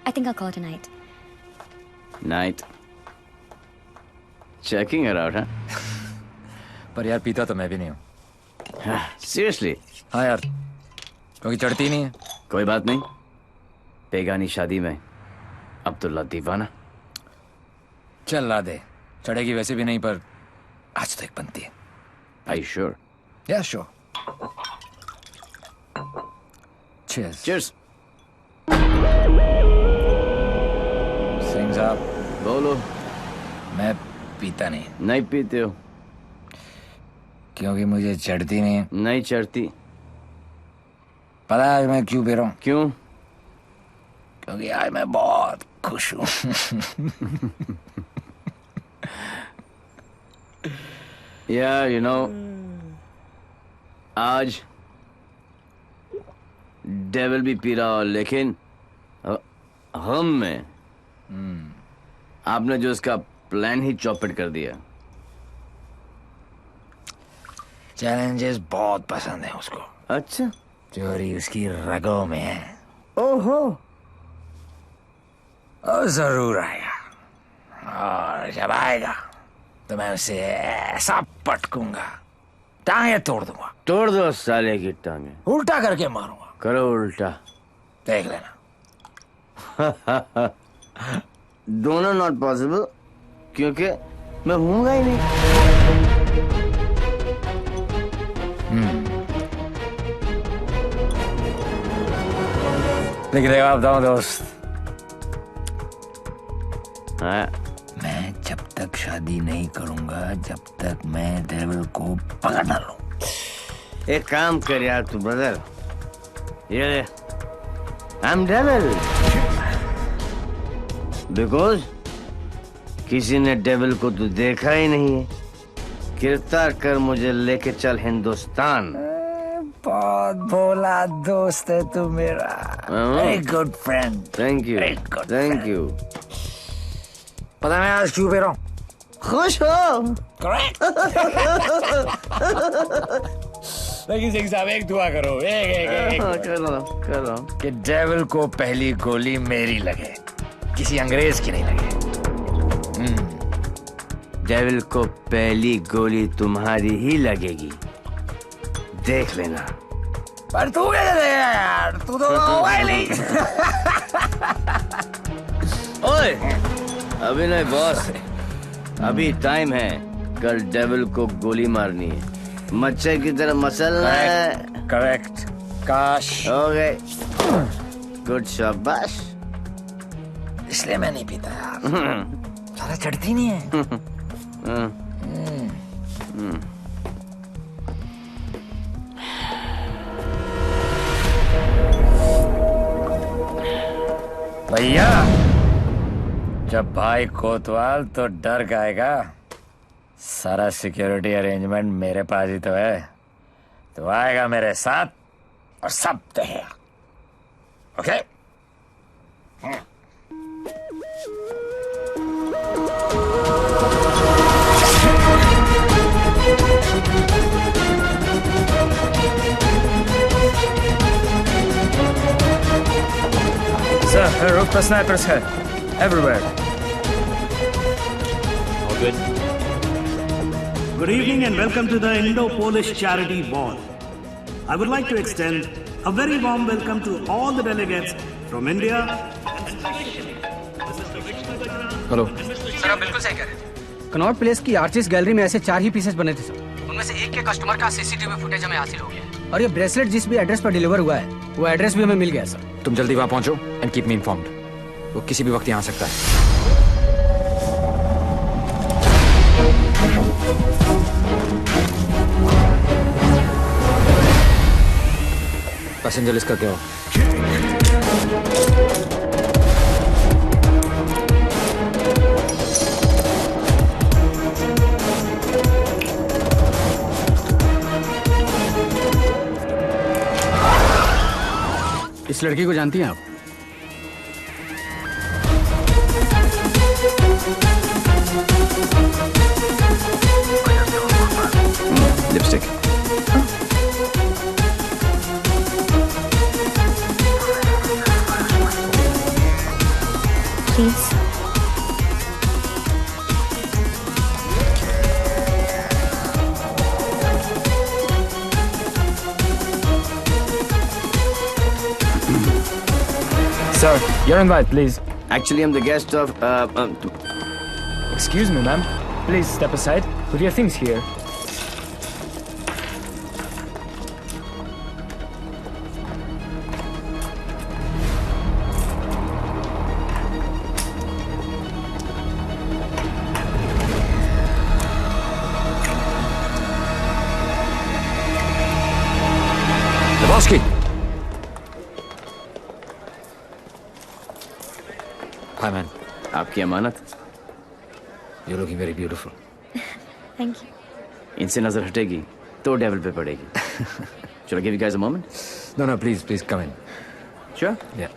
Speaker 9: I think I'll call it a night.
Speaker 1: Night. Checking her out, huh?
Speaker 8: पर यार पीता तो मैं भी नहीं हूँ।
Speaker 1: Seriously?
Speaker 8: हाँ यार, क्योंकि चढ़ती नहीं है।
Speaker 1: कोई बात नहीं, बेगानी शादी में अब्दुल्ला दीवाना।
Speaker 8: चल ला दे, चढ़ेगी वैसे भी नहीं, पर आज तो एक बनती है।
Speaker 1: Are you sure?
Speaker 8: Yeah, sure. Cheers.
Speaker 2: Cheers.
Speaker 8: Singh साहब
Speaker 2: बोलो।
Speaker 8: मैं पीता नहीं।
Speaker 2: नहीं पीते हो?
Speaker 8: क्योंकि मुझे चढ़ती नहीं।
Speaker 2: नहीं चढ़ती।
Speaker 8: पता है मैं क्यों पी रहा हूँ?
Speaker 2: क्यों?
Speaker 8: क्योंकि आज मैं बहुत खुश हूँ।
Speaker 2: Yeah, you know, आज डेविल भी पी रहा हो, लेकिन हम में आपने जो उसका प्लान ही चौपट कर दिया।
Speaker 8: चैलेंजेस बहुत पसंद है उसको।
Speaker 2: अच्छा।
Speaker 8: चोरी उसकी रगों में है।
Speaker 2: ओहो।
Speaker 8: और जरूर आएगा, और जब आएगा तो मैं उसे ऐसा पटकूंगा, टांगे तोड़ दूंगा।
Speaker 2: तोड़ दो साले की टांगे।
Speaker 8: उल्टा करके मारूंगा।
Speaker 2: करो उल्टा।
Speaker 8: देख लेना।
Speaker 2: दोनों नॉट पॉसिबल, क्योंकि मैं हूंगा ही नहीं।
Speaker 8: लेकिन आप बताओ दोस्त,
Speaker 2: मैं
Speaker 8: जब तक शादी नहीं करूंगा जब तक मैं डेविल को पकड़ ना लूं।
Speaker 2: एक काम कर यार तू ब्रदर, ये आई एम डेविल बिकॉज किसी ने डेविल को तो देखा ही नहीं है। गिरफ्तार कर मुझे लेके चल हिंदुस्तान।
Speaker 8: बहुत भोला दोस्त है तू मेरा। Very good friend.
Speaker 2: Thank you, thank you.
Speaker 8: पता मैं आज क्यों पी रहा हूँ?
Speaker 2: खुश हो?
Speaker 8: करेक्ट। लेकिन सिंह साहब एक दुआ करो, एक
Speaker 2: करो
Speaker 8: कि डेविल को पहली गोली मेरी लगे, किसी अंग्रेज की नहीं लगे।
Speaker 2: डेविल को पहली गोली तुम्हारी ही लगेगी, देख लेना।
Speaker 8: पर तू कैसे देगा यार, तू तो होगा ही नहीं।
Speaker 2: ओए अभी नहीं बॉस, अभी टाइम है। कल डेविल को गोली मारनी है, मच्छर की तरह मसलना है।
Speaker 8: करेक्ट। काश
Speaker 2: हो गए। गुड शाबाश।
Speaker 8: इसलिए मैं नहीं पीता यार, सारा चढ़ती नहीं है। भैया जब भाई कोतवाल तो डर गाएगा, सारा सिक्योरिटी अरेंजमेंट मेरे पास ही तो है। तो आएगा मेरे साथ और सब देगा। Okay?
Speaker 16: Sir, her roof per snipers है everywhere.
Speaker 7: All good. Good evening and welcome to the Indo-Polish Charity Ball. I would like to extend a very warm welcome to all the delegates from India.
Speaker 15: Hello
Speaker 10: sir आप बिल्कुल सही कह रहे थे।
Speaker 19: Connaught place की artist gallery में ऐसे 4 ही pieces बने थे सर।
Speaker 10: उनमें से एक के कस्टमर का सीसीटीवी फुटेज हमें हासिल हो गया।
Speaker 19: और ये ब्रेसलेट जिस भी एड्रेस पर डिलीवर हुआ है वो एड्रेस भी हमें मिल गया सर।
Speaker 8: तुम जल्दी वहां पहुंचो एंड कीप मी इन्फॉर्म्ड। वो किसी भी वक्त यहाँ आ सकता है। पैसेंजर लिस्ट करके आओ।
Speaker 15: इस लड़की को जानती हैं आप?
Speaker 2: Lipstick.
Speaker 9: Please.
Speaker 16: Sir, your invite, please.
Speaker 2: Actually, I'm the guest of.
Speaker 16: Excuse me, ma'am. Please step aside. Put your things here.
Speaker 8: Lebowski. Hi, man.
Speaker 2: आपकी अमानत।
Speaker 8: You're looking very beautiful.
Speaker 9: Thank you.
Speaker 2: इनसे नजर हटेगी तो डेविल पे पड़ेगी। Shall I give you guys a moment?
Speaker 8: No, please come in.
Speaker 2: Sure?
Speaker 8: Yeah.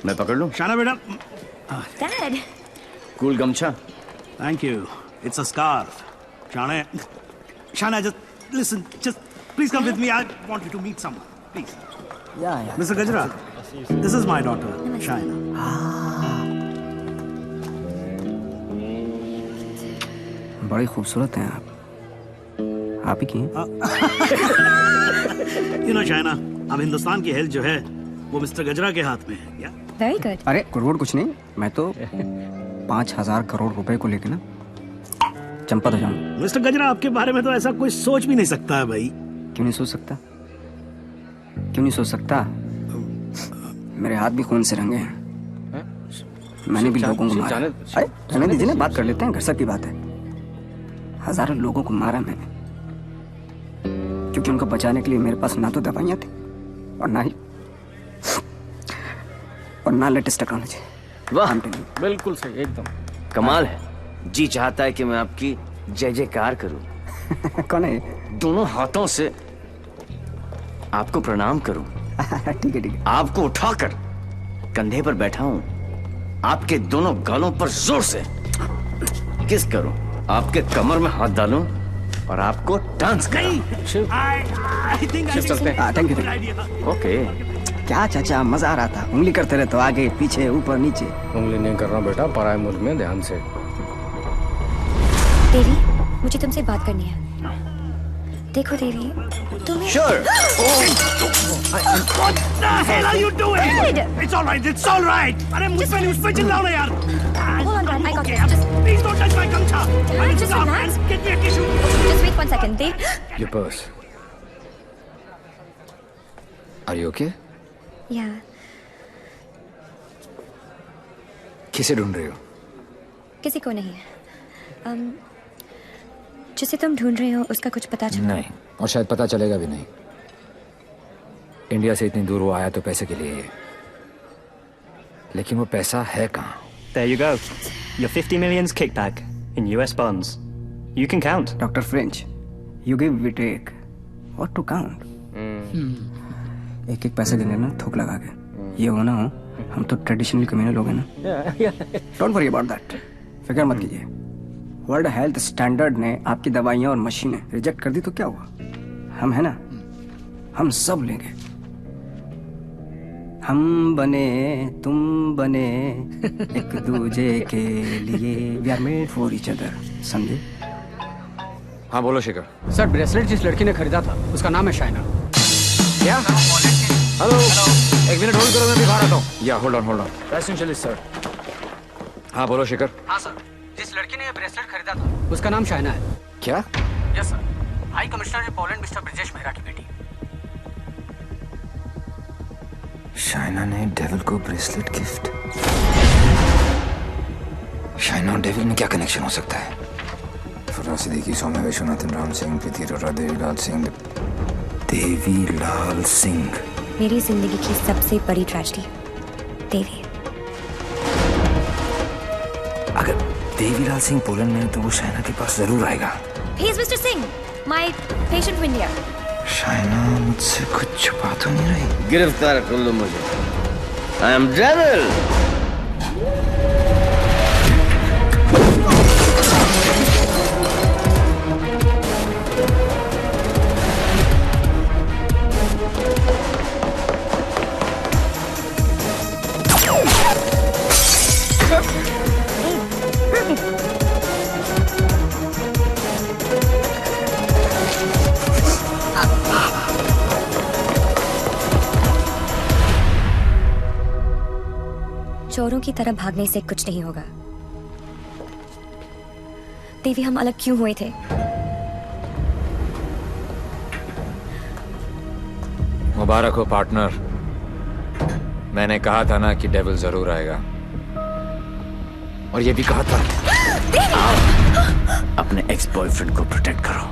Speaker 2: मैं पकड़ लूं?
Speaker 7: शाना बेटा।
Speaker 9: Dad.
Speaker 2: कूल गमछा।
Speaker 7: Thank you. It's a scarf. Shana, just listen. Just please come with me. I want you to meet someone. Please.
Speaker 19: Yeah.
Speaker 7: Mr. Gajra, this is my daughter, Shaina.
Speaker 19: बड़ी खूबसूरत हैं आप ही की हैं?
Speaker 7: You know, Shaina, अब हिंदुस्तान की health जो है वो मिस्टर गजरा के हाथ में है। क्या?
Speaker 9: Very good.
Speaker 19: अरे करोड़ कुछ नहीं, मैं तो 5,000 करोड़ रुपए को लेके ना चंपा तो जाऊं।
Speaker 7: मिस्टर गजरा, आपके बारे में तो ऐसा कोई सोच भी नहीं सकता है भाई।
Speaker 19: क्यों नहीं सोच सकता? क्यों नहीं सोच सकता? मेरे हाथ भी खून से रंगे हैं। मैंने भी लोगों को मारा। अरे रहने दीजिए ना, बात कर लेते हैं, घर सब की बात है। हजारों लोगों को मारा मैंने, क्योंकि उनको बचाने के लिए मेरे पास ना तो दवाइयां थी और ना लेटेस्ट टेक्नोलॉजी।
Speaker 2: वाह,
Speaker 15: बिल्कुल सही, एकदम
Speaker 2: कमाल है। जी चाहता है कि मैं आपकी जय जयकार करूं।
Speaker 19: कौन है?
Speaker 2: दोनों हाथों से आपको प्रणाम करूं।
Speaker 19: ठीक है।
Speaker 2: आपको उठाकर कंधे पर बैठा हूं, आपके दोनों गालों पर जोर से किस करूं, आपके कमर में हाथ डालूं और आपको डांस कराऊं।
Speaker 19: Thank you.
Speaker 2: ओके।
Speaker 19: क्या चाचा, मजा आ रहा था। उंगली करते रहे तो आगे पीछे ऊपर नीचे।
Speaker 15: उंगली नहीं कर रहा बेटा, पराये मुल्क में ध्यान से।
Speaker 9: देवी, मुझे तुमसे बात करनी है। देखो देवी, तुम्हें
Speaker 2: Sure.
Speaker 7: What the hell are you doing? It's all right. It's all right. अरे मुझ पे चिल्लाओ ना यार।
Speaker 9: Hold on, Dad. I got this. Just
Speaker 7: Please don't touch my gumcha.
Speaker 9: just relax.
Speaker 7: Get me a tissue.
Speaker 9: Just wait 1 second, Dev.
Speaker 8: Your purse. Are you okay?
Speaker 9: Yeah.
Speaker 8: किसे ढूंढ रही हो?
Speaker 9: किसी को नहीं। जिसे तुम ढूंढ रहे हो उसका कुछ पता चला?
Speaker 8: नहीं, और शायद पता चलेगा भी नहीं। इंडिया से इतनी दूर वो आया तो पैसे के लिए, लेकिन वो पैसा है कहाँ?
Speaker 12: There you go. Your 50 million's kickback in US bonds. You can count.
Speaker 19: Dr. French, you give, we take. What to count? एक पैसे देने ना थोक लगा के। ये हो ना हो, हम तो ट्रेडिशनल कम्युनल लोग हैं ना। Don't worry about that. फिक्र मत कीजिए। वर्ल्ड हेल्थ स्टैंडर्ड ने आपकी दवाइयाँ और मशीनें रिजेक्ट कर दी तो क्या हुआ? हम है ना, हम सब लेंगे। हम बने, तुम बने, एक दूजे के लिए। We are made for each other. समझे?
Speaker 8: हाँ बोलो शिखर।
Speaker 10: सर, ब्रेसलेट जिस लड़की ने खरीदा था उसका नाम है शाइना।
Speaker 8: क्या? हेलो, एक मिनट होल्ड करो, मैं भी बाहर आता हूँ। या होल्ड ऑन। Essentially sir. हाँ बोलो शिखर।
Speaker 10: हाँ सर, जिस लड़की ने ये ब्रेसलेट खरीदा था उसका नाम शाइना है।
Speaker 8: क्या?
Speaker 10: Yes sir, high commissioner in Poland mister Brijesh Mehra की बेटी।
Speaker 8: शाइना ने डेविल को ब्रेसलेट गिफ्ट। शाइना और डेविल में क्या कनेक्शन हो सकता है? फराज सिद्दीकी, सौम्या विश्वनाथन, राम सिंह, प्रीति अरोड़ा, देवीलाल सिंह। देवीलाल सिंह
Speaker 9: मेरी जिंदगी की सबसे बड़ी ट्रेजेडी। देवी,
Speaker 8: अगर देवीलाल सिंह पोलैंड में है तो वो शाइना के पास जरूर आएगा।
Speaker 9: He is Mr. Singh, my patient from India.
Speaker 8: Shaina मुझसे कुछ छुपा तो नहीं रही?
Speaker 2: गिरफ्तार कर लो मुझे। I am Devil.
Speaker 9: चोरों की तरह भागने से कुछ नहीं होगा। देवी, हम अलग क्यों हुए थे?
Speaker 8: मुबारक हो पार्टनर। मैंने कहा था ना कि डेविल जरूर आएगा। और ये भी कहा था
Speaker 2: अपने एक्स बॉयफ्रेंड को प्रोटेक्ट करो।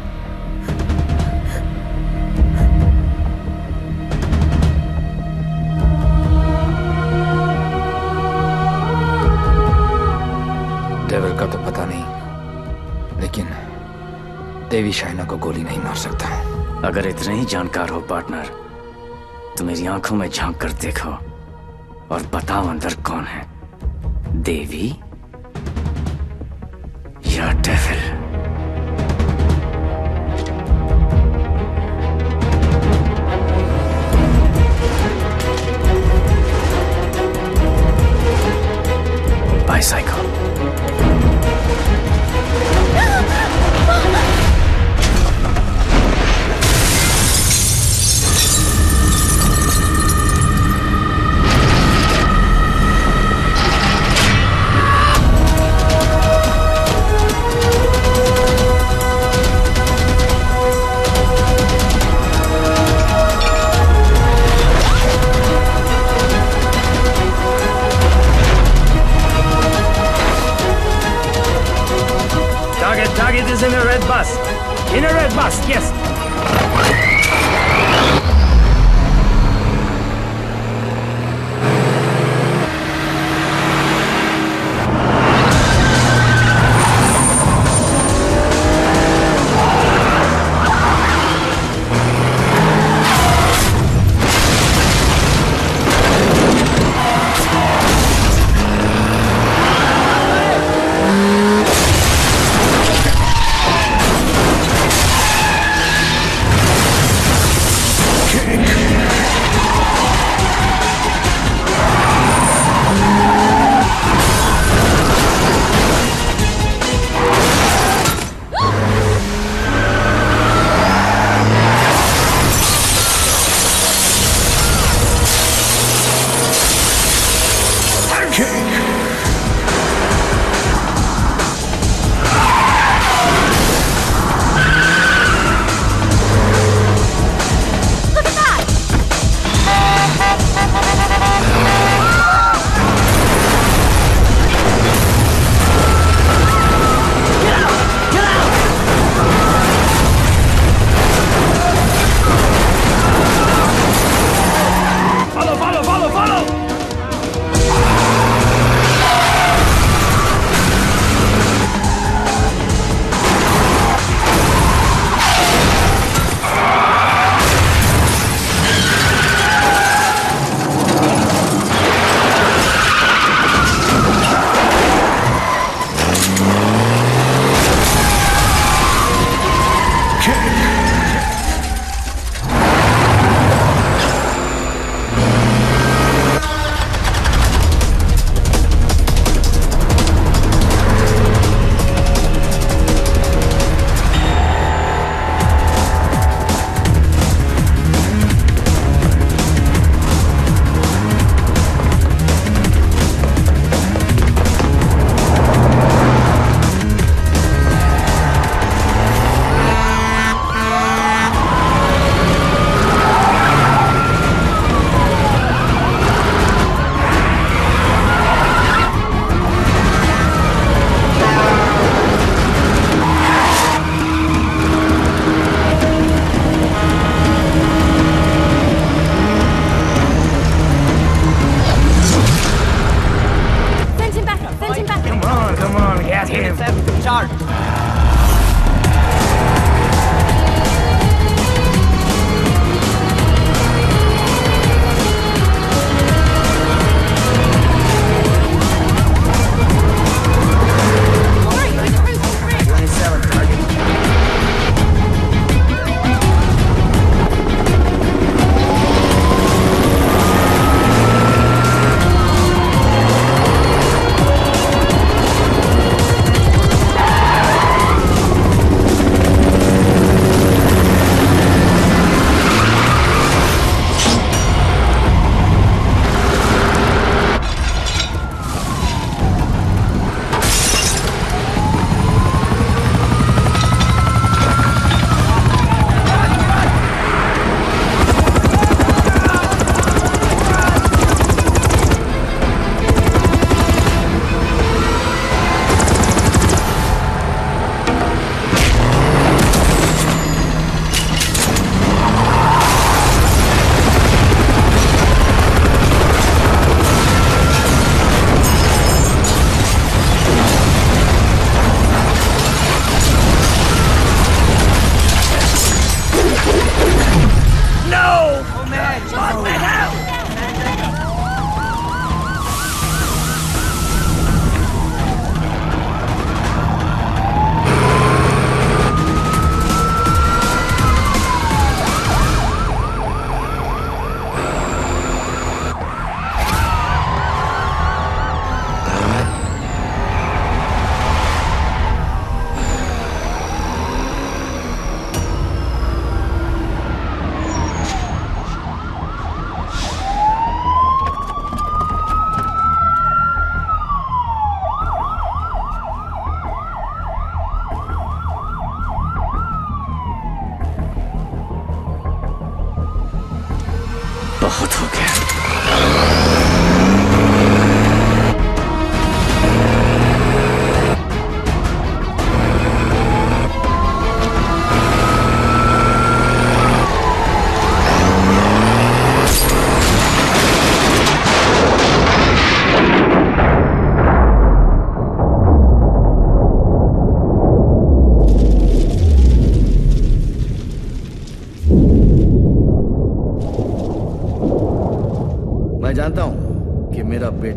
Speaker 8: डेविल का तो पता नहीं, लेकिन देवी शाइना को गोली नहीं मार सकता।
Speaker 2: अगर इतने ही जानकार हो पार्टनर, तो मेरी आंखों में झांक कर देखो और बताओ अंदर कौन है, देवी या devil? Bicycle.
Speaker 6: Target is in a red bus. In a red bus, yes.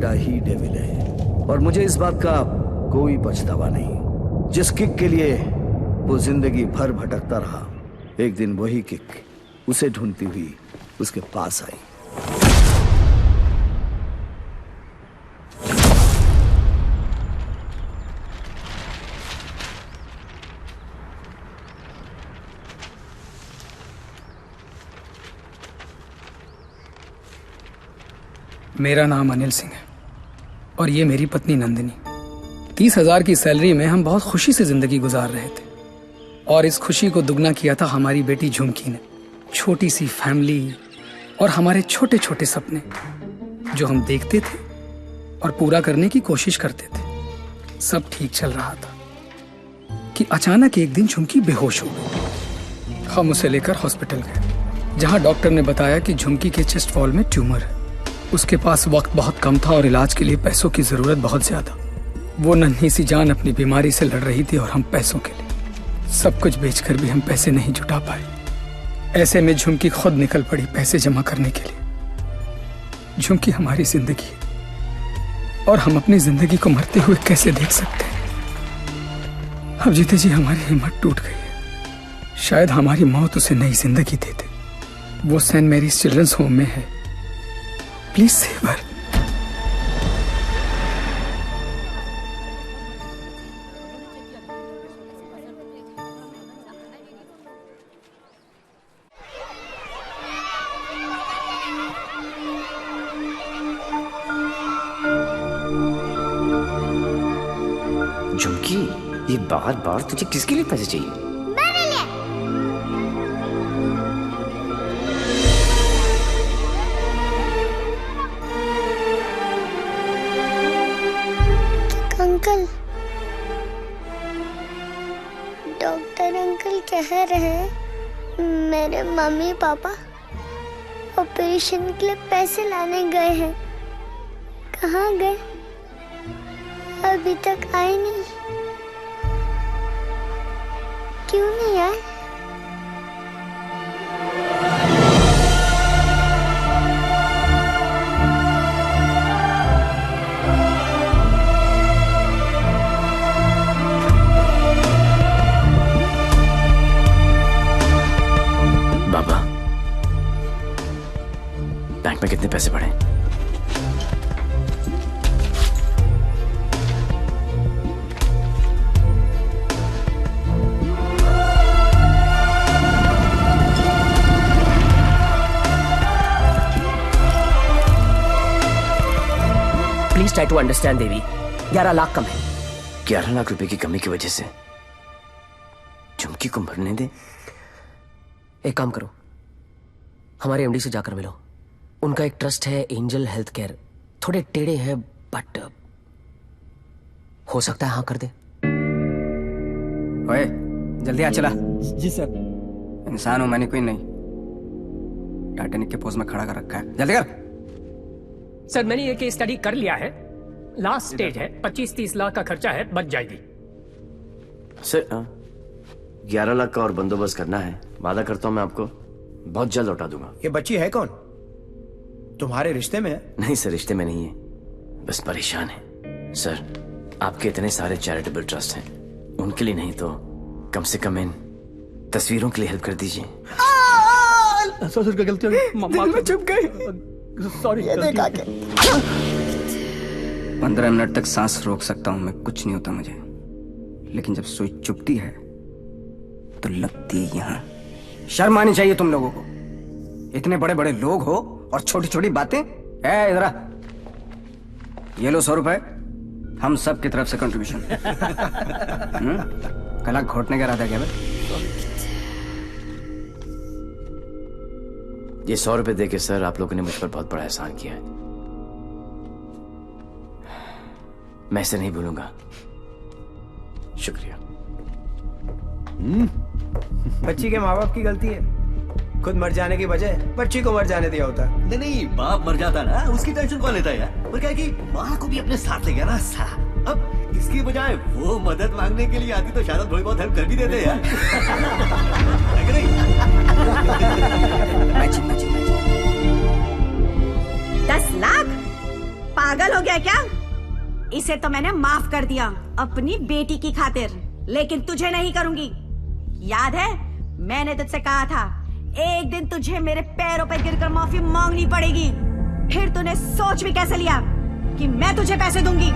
Speaker 11: बेटा ही डेविल है और मुझे इस बात का कोई पछतावा नहीं। जिस किक के लिए वो जिंदगी भर भटकता रहा, एक दिन वही किक उसे ढूंढती हुई उसके पास आई।
Speaker 17: मेरा नाम अनिल सिंह है और ये मेरी पत्नी नंदिनी। 30,000 की सैलरी में हम बहुत खुशी से जिंदगी गुजार रहे थे और इस खुशी को दुगना किया था हमारी बेटी झुमकी ने। छोटी सी फैमिली और हमारे छोटे छोटे सपने जो हम देखते थे और पूरा करने की कोशिश करते थे, सब ठीक चल रहा था कि अचानक एक दिन झुमकी बेहोश हो गई। हम उसे लेकर हॉस्पिटल गए जहां डॉक्टर ने बताया कि झुमकी के चेस्ट वॉल में ट्यूमर है। उसके पास वक्त बहुत कम था और इलाज के लिए पैसों की जरूरत बहुत ज्यादा। वो नन्ही सी जान अपनी बीमारी से लड़ रही थी और हम पैसों के लिए सब कुछ बेचकर भी हम पैसे नहीं जुटा पाए। ऐसे में झुमकी खुद निकल पड़ी पैसे जमा करने के लिए। झुमकी हमारी जिंदगी है और हम अपनी जिंदगी को मरते हुए कैसे देख सकते हैं। अब जीते जी हमारी हिम्मत टूट गई है। शायद हमारी मौत उसे नई जिंदगी दे दे। वो सेंट मैरीज चिल्ड्रंस होम में है। Please save her.
Speaker 1: झुमकी, ये बार बार तुझे किसके लिए पैसे चाहिए?
Speaker 5: अंकल, डॉक्टर अंकल कह रहे हैं मेरे मम्मी पापा ऑपरेशन के लिए पैसे लाने गए हैं। कहाँ गए? अभी तक आए नहीं। क्यों नहीं आए?
Speaker 1: बाबा, बैंक में कितने पैसे पड़े?
Speaker 20: प्लीज ट्राई टू अंडरस्टैंड देवी। 11 लाख कम है।
Speaker 1: 11 लाख रुपए की कमी की वजह से झुमकी को मरने दे?
Speaker 20: एक काम करो, हमारे एमडी से जाकर मिलो। उनका एक ट्रस्ट है एंजल हेल्थ केयर। थोड़े टेढ़े हैं बट हो सकता है हाँ कर दे।
Speaker 19: ओए जल्दी आ चला।
Speaker 10: जी सर।
Speaker 19: इंसान हूं मैंने, कोई नहीं। टाइटैनिक के पोज में खड़ा कर रखा है। जल्दी कर।
Speaker 23: सर मैंने ये केस स्टडी कर लिया है। लास्ट स्टेज है, 25-30 लाख का खर्चा है, बच जाएगी।
Speaker 1: सर 11 लाख का और बंदोबस्त करना है। वादा करता हूं मैं आपको बहुत जल्द लौटा दूंगा।
Speaker 16: ये बच्ची है कौन? तुम्हारे रिश्ते में है?
Speaker 1: नहीं सर, रिश्ते में नहीं है, बस परेशान है। सर आपके इतने सारे चैरिटेबल ट्रस्ट हैं, उनके लिए नहीं तो कम से कम इन तस्वीरों के लिए हेल्प कर दीजिए।
Speaker 10: सर का गलती हो गई।
Speaker 19: दिल में चुप गई।
Speaker 10: सॉरी।
Speaker 19: 15 मिनट तक सांस रोक सकता हूं मैं, कुछ नहीं होता मुझे। लेकिन जब सुई चुपती है तो लगती है यहां। शर्म आनी चाहिए तुम लोगों को। इतने बड़े बड़े लोग हो और छोटी छोटी बातें। इधर आ, ये लो 100 रुपए, हम सब की तरफ से कंट्रीब्यूशन। कला घोटने का इरादा क्या भाई?
Speaker 1: ये 100 रुपए देके सर आप लोगों ने मुझ पर बहुत बड़ा एहसान किया है। मैं इसे नहीं भूलूंगा। शुक्रिया।
Speaker 16: बच्ची के माँ बाप की गलती है। खुद मर जाने की बजाय बच्ची को मर जाने दिया होता।
Speaker 24: नहीं नहीं, बाप मर जाता ना उसकी टेंशन कौन लेता है यार? पर क्या है कि माँ को भी अपने साथ ले गया ना साला। अब इसकी बजाय वो मदद मांगने के लिए आती तो शायद थोड़ी बहुत हेल्प कर भी देते यार। है कि नहीं?
Speaker 3: 10 लाख पागल हो गया क्या? इसे तो मैंने माफ कर दिया अपनी बेटी की खातिर, लेकिन तुझे नहीं करूंगी। याद है मैंने तुझसे कहा था एक दिन तुझे मेरे पैरों पर गिरकर माफी मांगनी पड़ेगी। फिर तूने सोच भी कैसे लिया कि मैं तुझे पैसे दूंगी?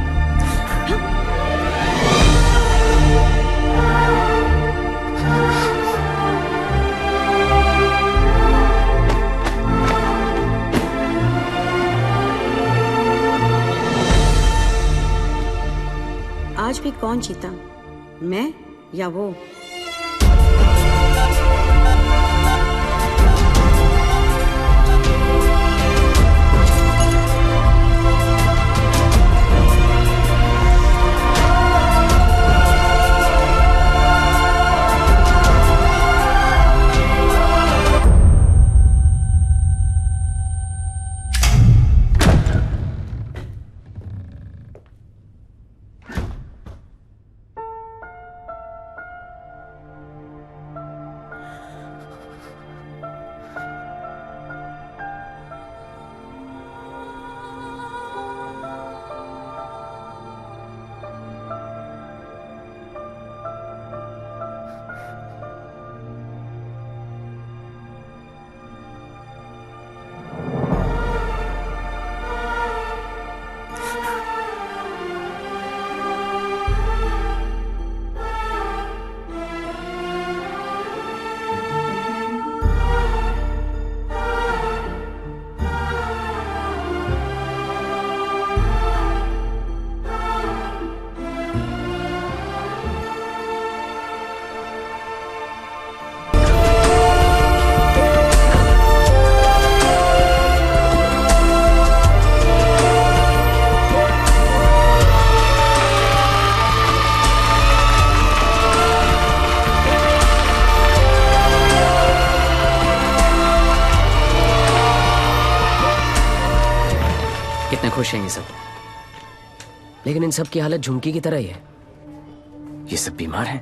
Speaker 3: आज भी कौन जीता, मैं या वो?
Speaker 20: खुश हैं ये सब, लेकिन इन सब की हालत झुमकी की तरह ही है।
Speaker 2: ये सब बीमार हैं।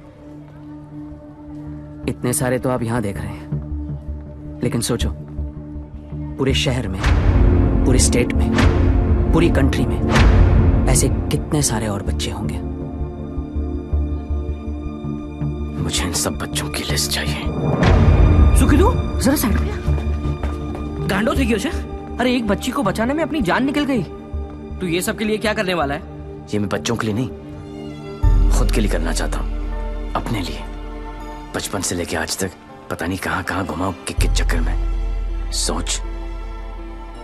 Speaker 20: इतने सारे तो आप यहां देख रहे हैं, लेकिन सोचो पूरे शहर में, पूरे स्टेट में, पूरी कंट्री में ऐसे कितने सारे और बच्चे होंगे।
Speaker 2: मुझे इन सब बच्चों की लिस्ट चाहिए।
Speaker 4: सुखिलू जरा साइड में। गांडो थी क्यों? अरे एक बच्ची को बचाने में अपनी जान निकल गई। तू ये सब के लिए क्या करने वाला है?
Speaker 2: ये मैं बच्चों के लिए नहीं, खुद के लिए करना चाहता हूँ, अपने लिए। बचपन से लेके आज तक पता नहीं कहाँ कहाँ घुमा किक के चक्कर में। सोच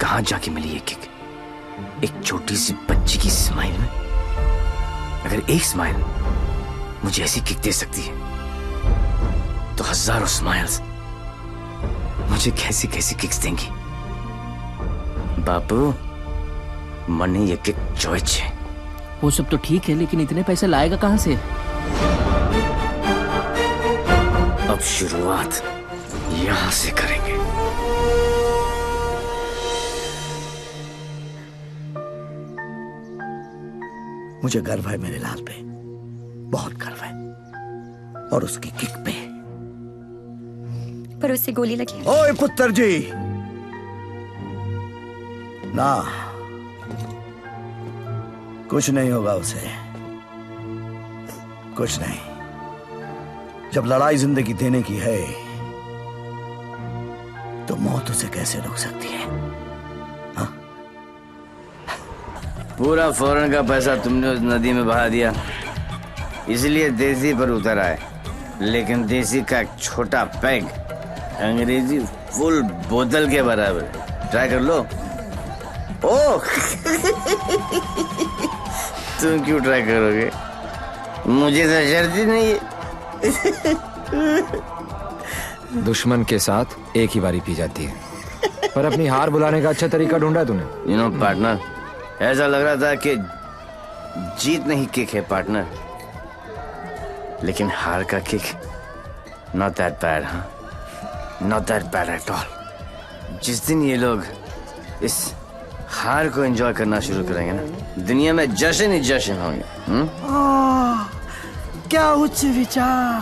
Speaker 2: कहाँ जाके मिली ये किक, एक छोटी सी बच्ची की स्माइल में। अगर एक स्माइल मुझे ऐसी किक दे सकती है तो हजारों स्माइल्स मुझे कैसी कैसी किक्स देंगी। बापू मन ये किक चॉइस है।
Speaker 4: वो सब तो ठीक है, लेकिन इतने पैसे लाएगा कहां से?
Speaker 2: अब शुरुआत यहां से करेंगे।
Speaker 11: मुझे गर्व है मेरे लाल पे, बहुत गर्व है, और उसकी किक पे।
Speaker 9: पर उससे गोली लगी।
Speaker 11: ओए पुत्र जी, ना कुछ नहीं होगा उसे, कुछ नहीं। जब लड़ाई जिंदगी देने की है तो मौत उसे कैसे रोक सकती है? हा?
Speaker 2: पूरा फौरन का पैसा तुमने उस नदी में बहा दिया, इसलिए देसी पर उतर आए। लेकिन देसी का एक छोटा पैग अंग्रेजी फुल बोतल के बराबर। ट्राई कर लो। ओह तुम क्यों ट्राई करोगे? मुझे तो शर्त ही नहीं है।
Speaker 8: दुश्मन के साथ एक ही बारी पी जाती है, पर अपनी हार बुलाने का अच्छा तरीका ढूंढा तूने।
Speaker 2: यू नो पार्टनर, ऐसा लग रहा था कि जीत नहीं किक है पार्टनर, लेकिन हार का किक नॉट दैट बैड। हाँ, not that bad at all. जिस दिन ये लोग इस हार को एंजॉय करना शुरू करेंगे ना, दुनिया में जश्न ही जश्न होंगे।
Speaker 13: क्या उच्च विचार!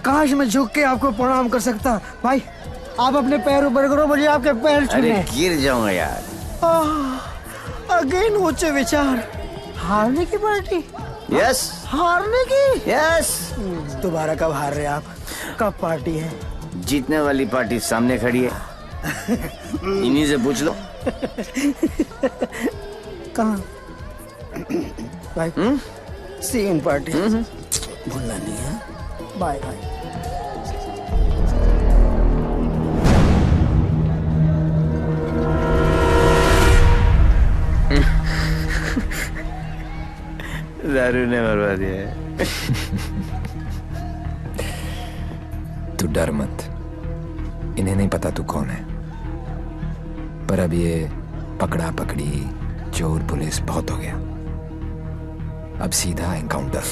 Speaker 13: काश मैं झुक के आपको प्रणाम कर सकता। भाई आप अपने पैर ऊपर करो, मुझे आपके पैर छूने।
Speaker 2: अरे गिर जाऊंगा यार।
Speaker 13: अगेन ऊंचे विचार। हारने की पार्टी?
Speaker 1: यस।
Speaker 13: हारने की?
Speaker 1: यस।
Speaker 13: दोबारा कब हार रहे आप? कब पार्टी है?
Speaker 1: जीतने वाली पार्टी सामने खड़ी है, इन्हीं से पूछ लो।
Speaker 13: कहाँ? भाई सी इन पार्टी। भूलना नहीं है। Bye bye.
Speaker 1: दारू ने मरवा दिया है।
Speaker 8: तू डर मत, इन्हें नहीं पता तू कौन है, पर अब ये पकड़ा पकड़ी चोर पुलिस बहुत हो गया। अब सीधा एनकाउंटर।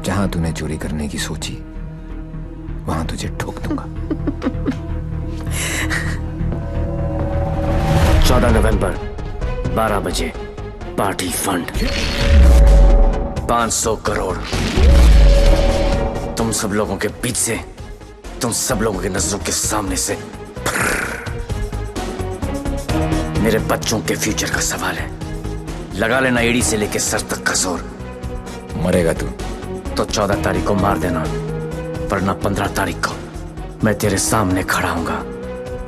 Speaker 8: जहां तूने चोरी करने की सोची वहां तुझे ठोक दूंगा।
Speaker 1: 14 नवंबर 12 बजे पार्टी फंड 500 करोड़ तुम सब लोगों के बीच से, तुम सब लोगों के नजरों के सामने से। मेरे बच्चों के फ्यूचर का सवाल है, लगा लेना एड़ी से लेके सर तक का जोर।
Speaker 8: मरेगा तू
Speaker 1: तो 14 तारीख को मार देना, वरना 15 तारीख को मैं तेरे सामने खड़ा हूंगा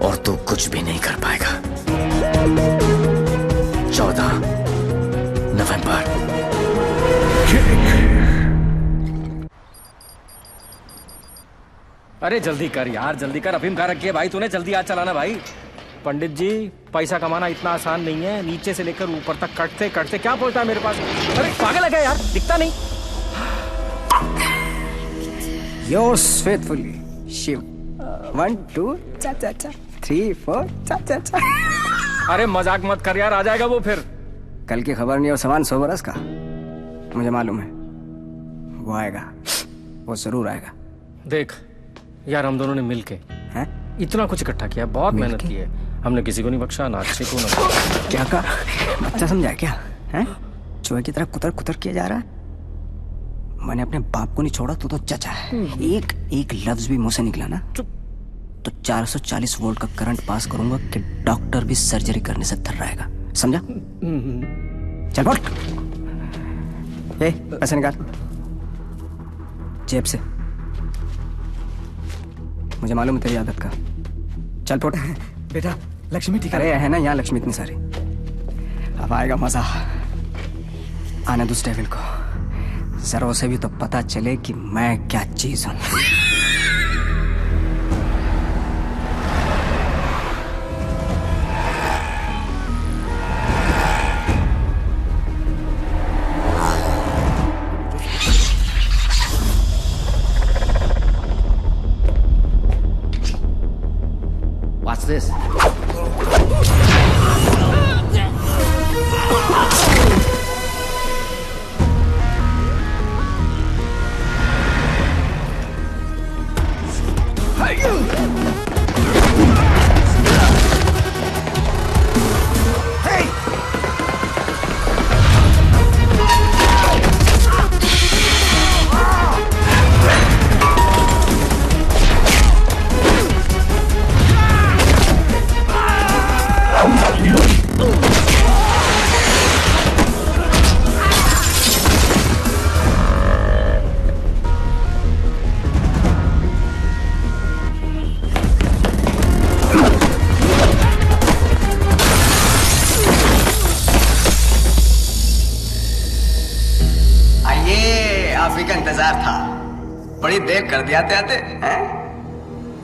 Speaker 1: और तू कुछ भी नहीं कर पाएगा। 14 नवंबर।
Speaker 15: अरे जल्दी कर यार, जल्दी कर। अफीम खा रखी है भाई तूने, जल्दी आज चलाना भाई। पंडित जी, पैसा कमाना इतना आसान नहीं है, नीचे से लेकर ऊपर तक कटते कटते क्या पहुंचता है मेरे पास। अरे पागल है क्या यार, दिखता नहीं।
Speaker 19: Yours faithfully, Shiv. 1 2 चा चा चा 3 4 चा चा चा।
Speaker 15: अरे मजाक मत कर यार, आ जाएगा वो फिर।
Speaker 19: कल की खबर नहीं और सामान 100 बरस का, मुझे मालूम है वो आएगा, वो जरूर आएगा।
Speaker 15: देख यार, हम दोनों ने मिलके इतना कुछ इकट्ठा किया, बहुत मेहनत की है हमने, किसी को नहीं बख्शा, ना अच्छे को ना।
Speaker 19: क्या कहा? बच्चा समझा क्या है? चूहे की तरह कुतर कुतर किया जा रहा है। मैंने अपने बाप को नहीं छोड़ा, तो चचा है। एक लफ्ज भी मुंह से निकला ना तो 440 वोल्ट का करंट पास करूंगा कि डॉक्टर भी सर्जरी करने से थर्राएगा, समझा? चल बोल। पैसे निकाल जेब से, मुझे मालूम है तेरी आदत का। चल फोट।
Speaker 16: बेटा लक्ष्मी ठीक
Speaker 19: अरे है ना यहाँ लक्ष्मी इतनी सारी, अब आएगा मजा। आने दूस डेविल को, जरा उसे भी तो पता चले कि मैं क्या चीज हूं।
Speaker 1: What's this?
Speaker 19: बड़ी देर कर दिया आते हैं।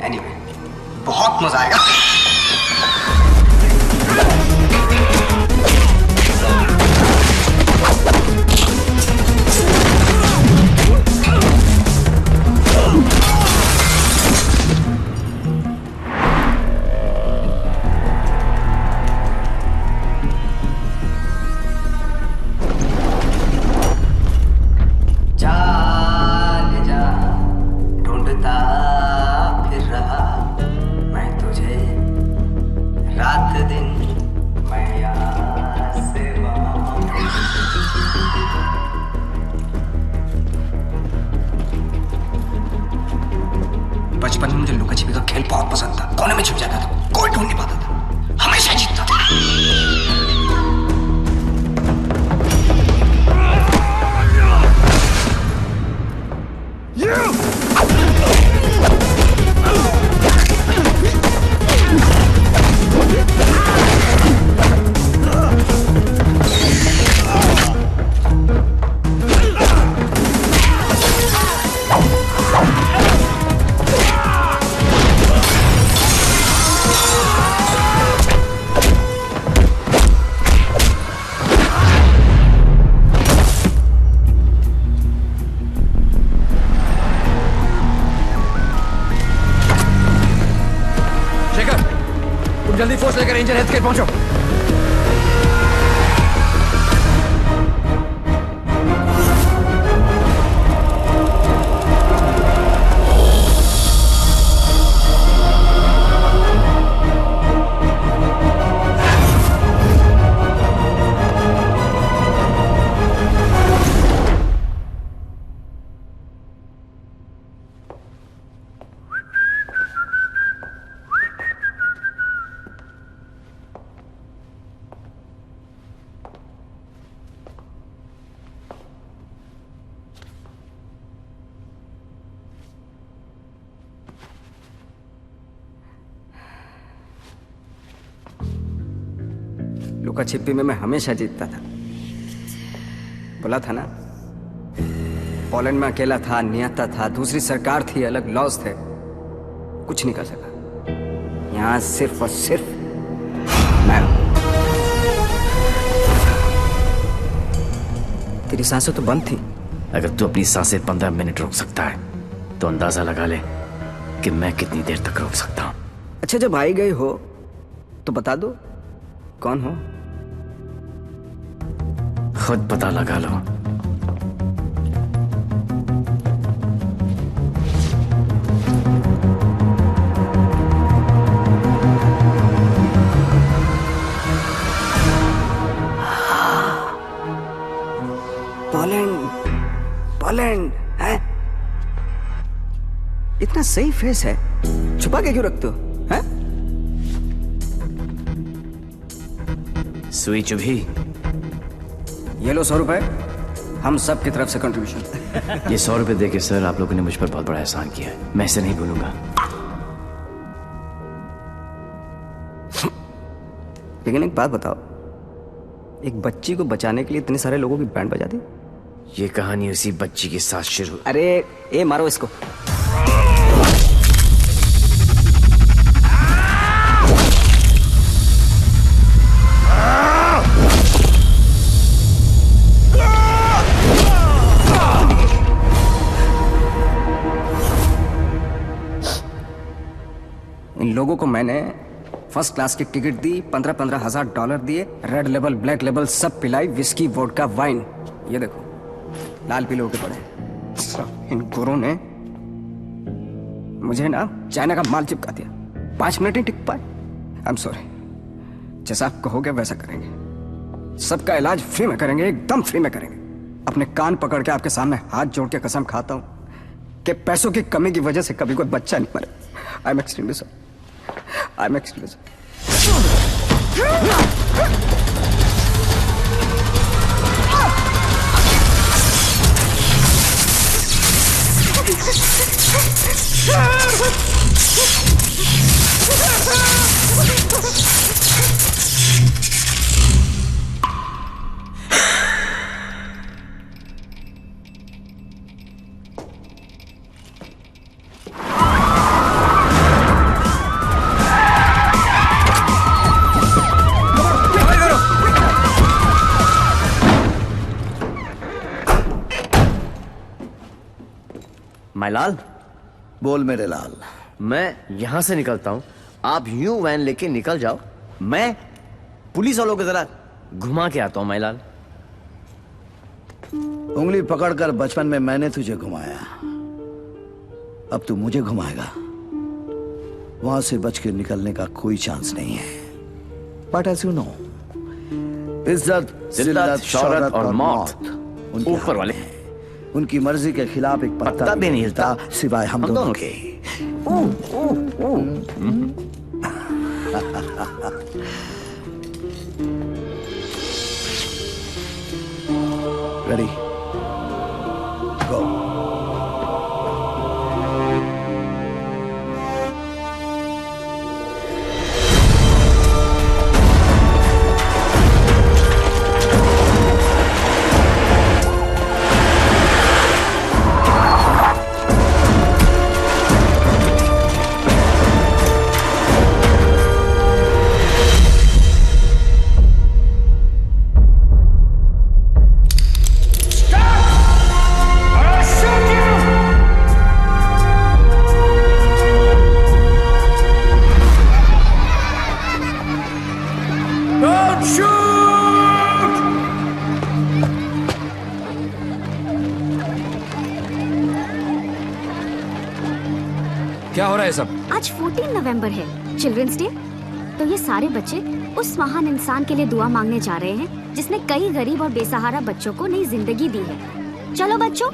Speaker 19: एनीवे, बहुत मजा आएगा। बचपन में मुझे लुका छिपी का खेल बहुत पसंद था। कोने में छिप जाता था, कोई ढूंढ नहीं पाता था, हमेशा जीतता था।
Speaker 8: एंजल हेल्थकेयर पहुंचो।
Speaker 19: लुका छिपी में मैं हमेशा जीतता था। बोला था ना, पोलैंड में अकेला था, नियता था, दूसरी सरकार थी, अलग लॉज थे, कुछ नहीं कर सका। यहां सिर्फ और सिर्फ मैं। तेरी सांसें तो बंद थी।
Speaker 2: अगर तू अपनी सांसें 15 मिनट रोक सकता है तो अंदाजा लगा ले कि मैं कितनी देर तक रोक सकता हूं।
Speaker 19: अच्छा, जब आई गई हो तो बता दो कौन हो।
Speaker 2: खुद पता लगा लो।
Speaker 19: पोलैंड है? इतना सही फेस है, छुपा के क्यों रखते हो? हैं?
Speaker 2: सुई चुभी।
Speaker 19: ये लो 100 रुपए, हम सब की तरफ से कंट्रीब्यूशन।
Speaker 2: ये 100 रुपए देके सर आप लोगों ने मुझ पर बहुत बड़ा एहसान किया है, मैं इसे नहीं भूलूंगा।
Speaker 19: लेकिन एक बात बताओ, एक बच्ची को बचाने के लिए इतने सारे लोगों की बैंड बजा दी?
Speaker 2: ये कहानी उसी बच्ची के साथ शुरू।
Speaker 19: अरे ए मारो इसको। इन लोगों को मैंने फर्स्ट क्लास की टिकट दी, 15-15 हजार डॉलर दिए, रेड लेबल ब्लैक लेबल सब पिलाई, विस्की वोडका वाइन। ये देखो लाल पीले होके पड़े। इन गोरों ने मुझे ना चाइना का माल चिपका दिया, 5 मिनट ही टिक पाए। आई एम सॉरी, जैसा आप कहोगे वैसा करेंगे। सबका इलाज फ्री में करेंगे, एकदम फ्री में करेंगे। अपने कान पकड़ के आपके सामने हाथ जोड़ के कसम खाता हूं कि पैसों की कमी की वजह से कभी कोई बच्चा नहीं मरे। I am extremely sorry. I'm excused.
Speaker 2: Mayalal,
Speaker 11: बोल मेरे लाल।
Speaker 2: मैं यहां से निकलता हूं, आप यूं वैन लेके निकल जाओ, मैं पुलिस वालों की जरा घुमा के आता हूं। मायलाल,
Speaker 11: उंगली पकड़कर बचपन में मैंने तुझे घुमाया, अब तू मुझे घुमाएगा। वहां से बच के निकलने का कोई चांस नहीं है। बट एज यू नो, इज्जत, जिल्लत, शौहरत और मौत उनके
Speaker 2: ऊपर वाले हैं।
Speaker 11: उनकी मर्जी के खिलाफ एक पत्ता भी नहीं हिलता सिवाय हम दोनों के। रेडी, गो।
Speaker 8: क्या हो रहा है सब?
Speaker 14: आज 14 नवंबर है, चिल्ड्रंस डे। तो ये सारे बच्चे उस महान इंसान के लिए दुआ मांगने जा रहे हैं जिसने कई गरीब और बेसहारा बच्चों को नई जिंदगी दी है। चलो बच्चों।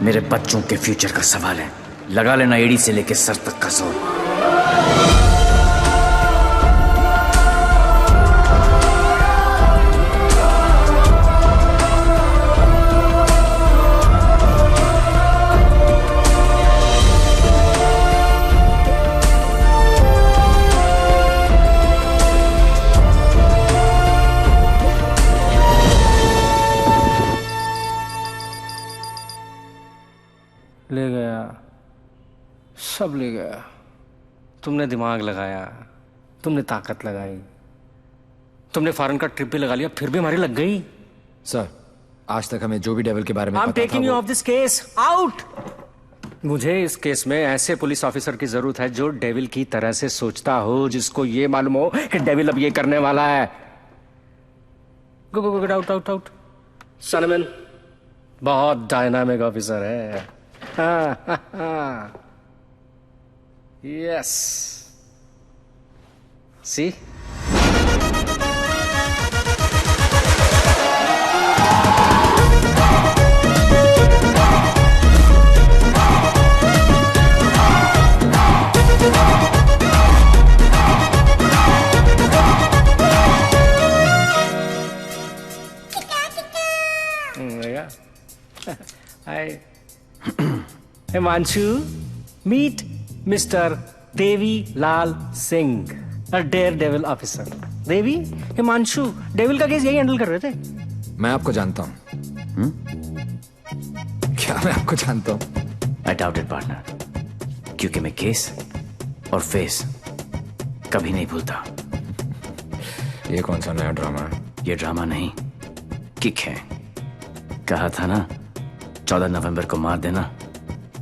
Speaker 2: मेरे बच्चों के फ्यूचर का सवाल है, लगा लेना एड़ी से लेके सर तक का जोर।
Speaker 15: ले गया, सब ले गया। तुमने दिमाग लगाया, तुमने ताकत लगाई, तुमने फॉरेन का ट्रिप भी लगा लिया, फिर भी हमारी लग गई।
Speaker 8: सर, आज तक हमें जो भी डेविल के बारे में
Speaker 15: I'm
Speaker 8: पता
Speaker 15: taking
Speaker 8: था
Speaker 15: you
Speaker 8: वो...
Speaker 15: off this case, out! मुझे इस केस में ऐसे पुलिस ऑफिसर की जरूरत है जो डेविल की तरह से सोचता हो, जिसको ये मालूम हो कि डेविल अब ये करने वाला है। गो गो गो, आउट आउट आउट। सनमैन बहुत डायनामिक ऑफिसर है। Yes. See? Hi. Himanshu, meet Mr. Devi Lal Singh, a daredevil officer. Devi, Himanshu devil का केस यही हैंडल कर रहे थे।
Speaker 8: मैं आपको जानता हूँ। क्या मैं आपको जानता हूँ?
Speaker 2: I doubt it, partner. क्योंकि मैं केस और फेस कभी नहीं भूलता।
Speaker 8: ये कौन सा नया ड्रामा है?
Speaker 2: ये ड्रामा नहीं, किक है। कहा था ना, 14 नवंबर को मार देना,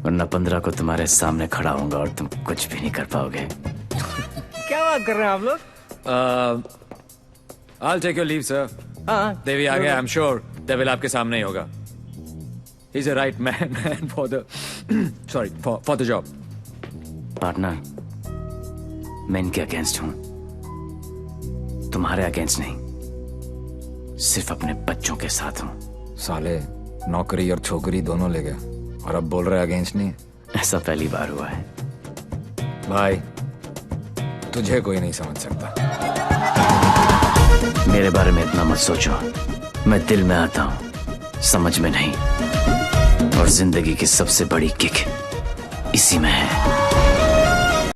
Speaker 2: वरना 15 को तुम्हारे सामने खड़ा होऊंगा और तुम कुछ भी नहीं कर पाओगे।
Speaker 15: क्या बात कर रहे हैं आप लोग?
Speaker 8: I'll take your leave, sir. देवी आ गया, I'm sure डेविल आपके सामने ही होगा। He's a right man for the sorry for the job.
Speaker 2: Partner, मैं इनके अगेंस्ट हूं, तुम्हारे अगेंस्ट नहीं, सिर्फ अपने बच्चों के साथ हूं।
Speaker 8: साले नौकरी और छोकरी दोनों ले गए और अब बोल रहे अगेंस्ट नहीं।
Speaker 2: ऐसा पहली बार हुआ है।
Speaker 8: भाई, तुझे कोई नहीं समझ सकता।
Speaker 2: मेरे बारे में इतना मत सोचो, मैं दिल में आता हूं, समझ में नहीं। और जिंदगी की सबसे बड़ी किक इसी में है।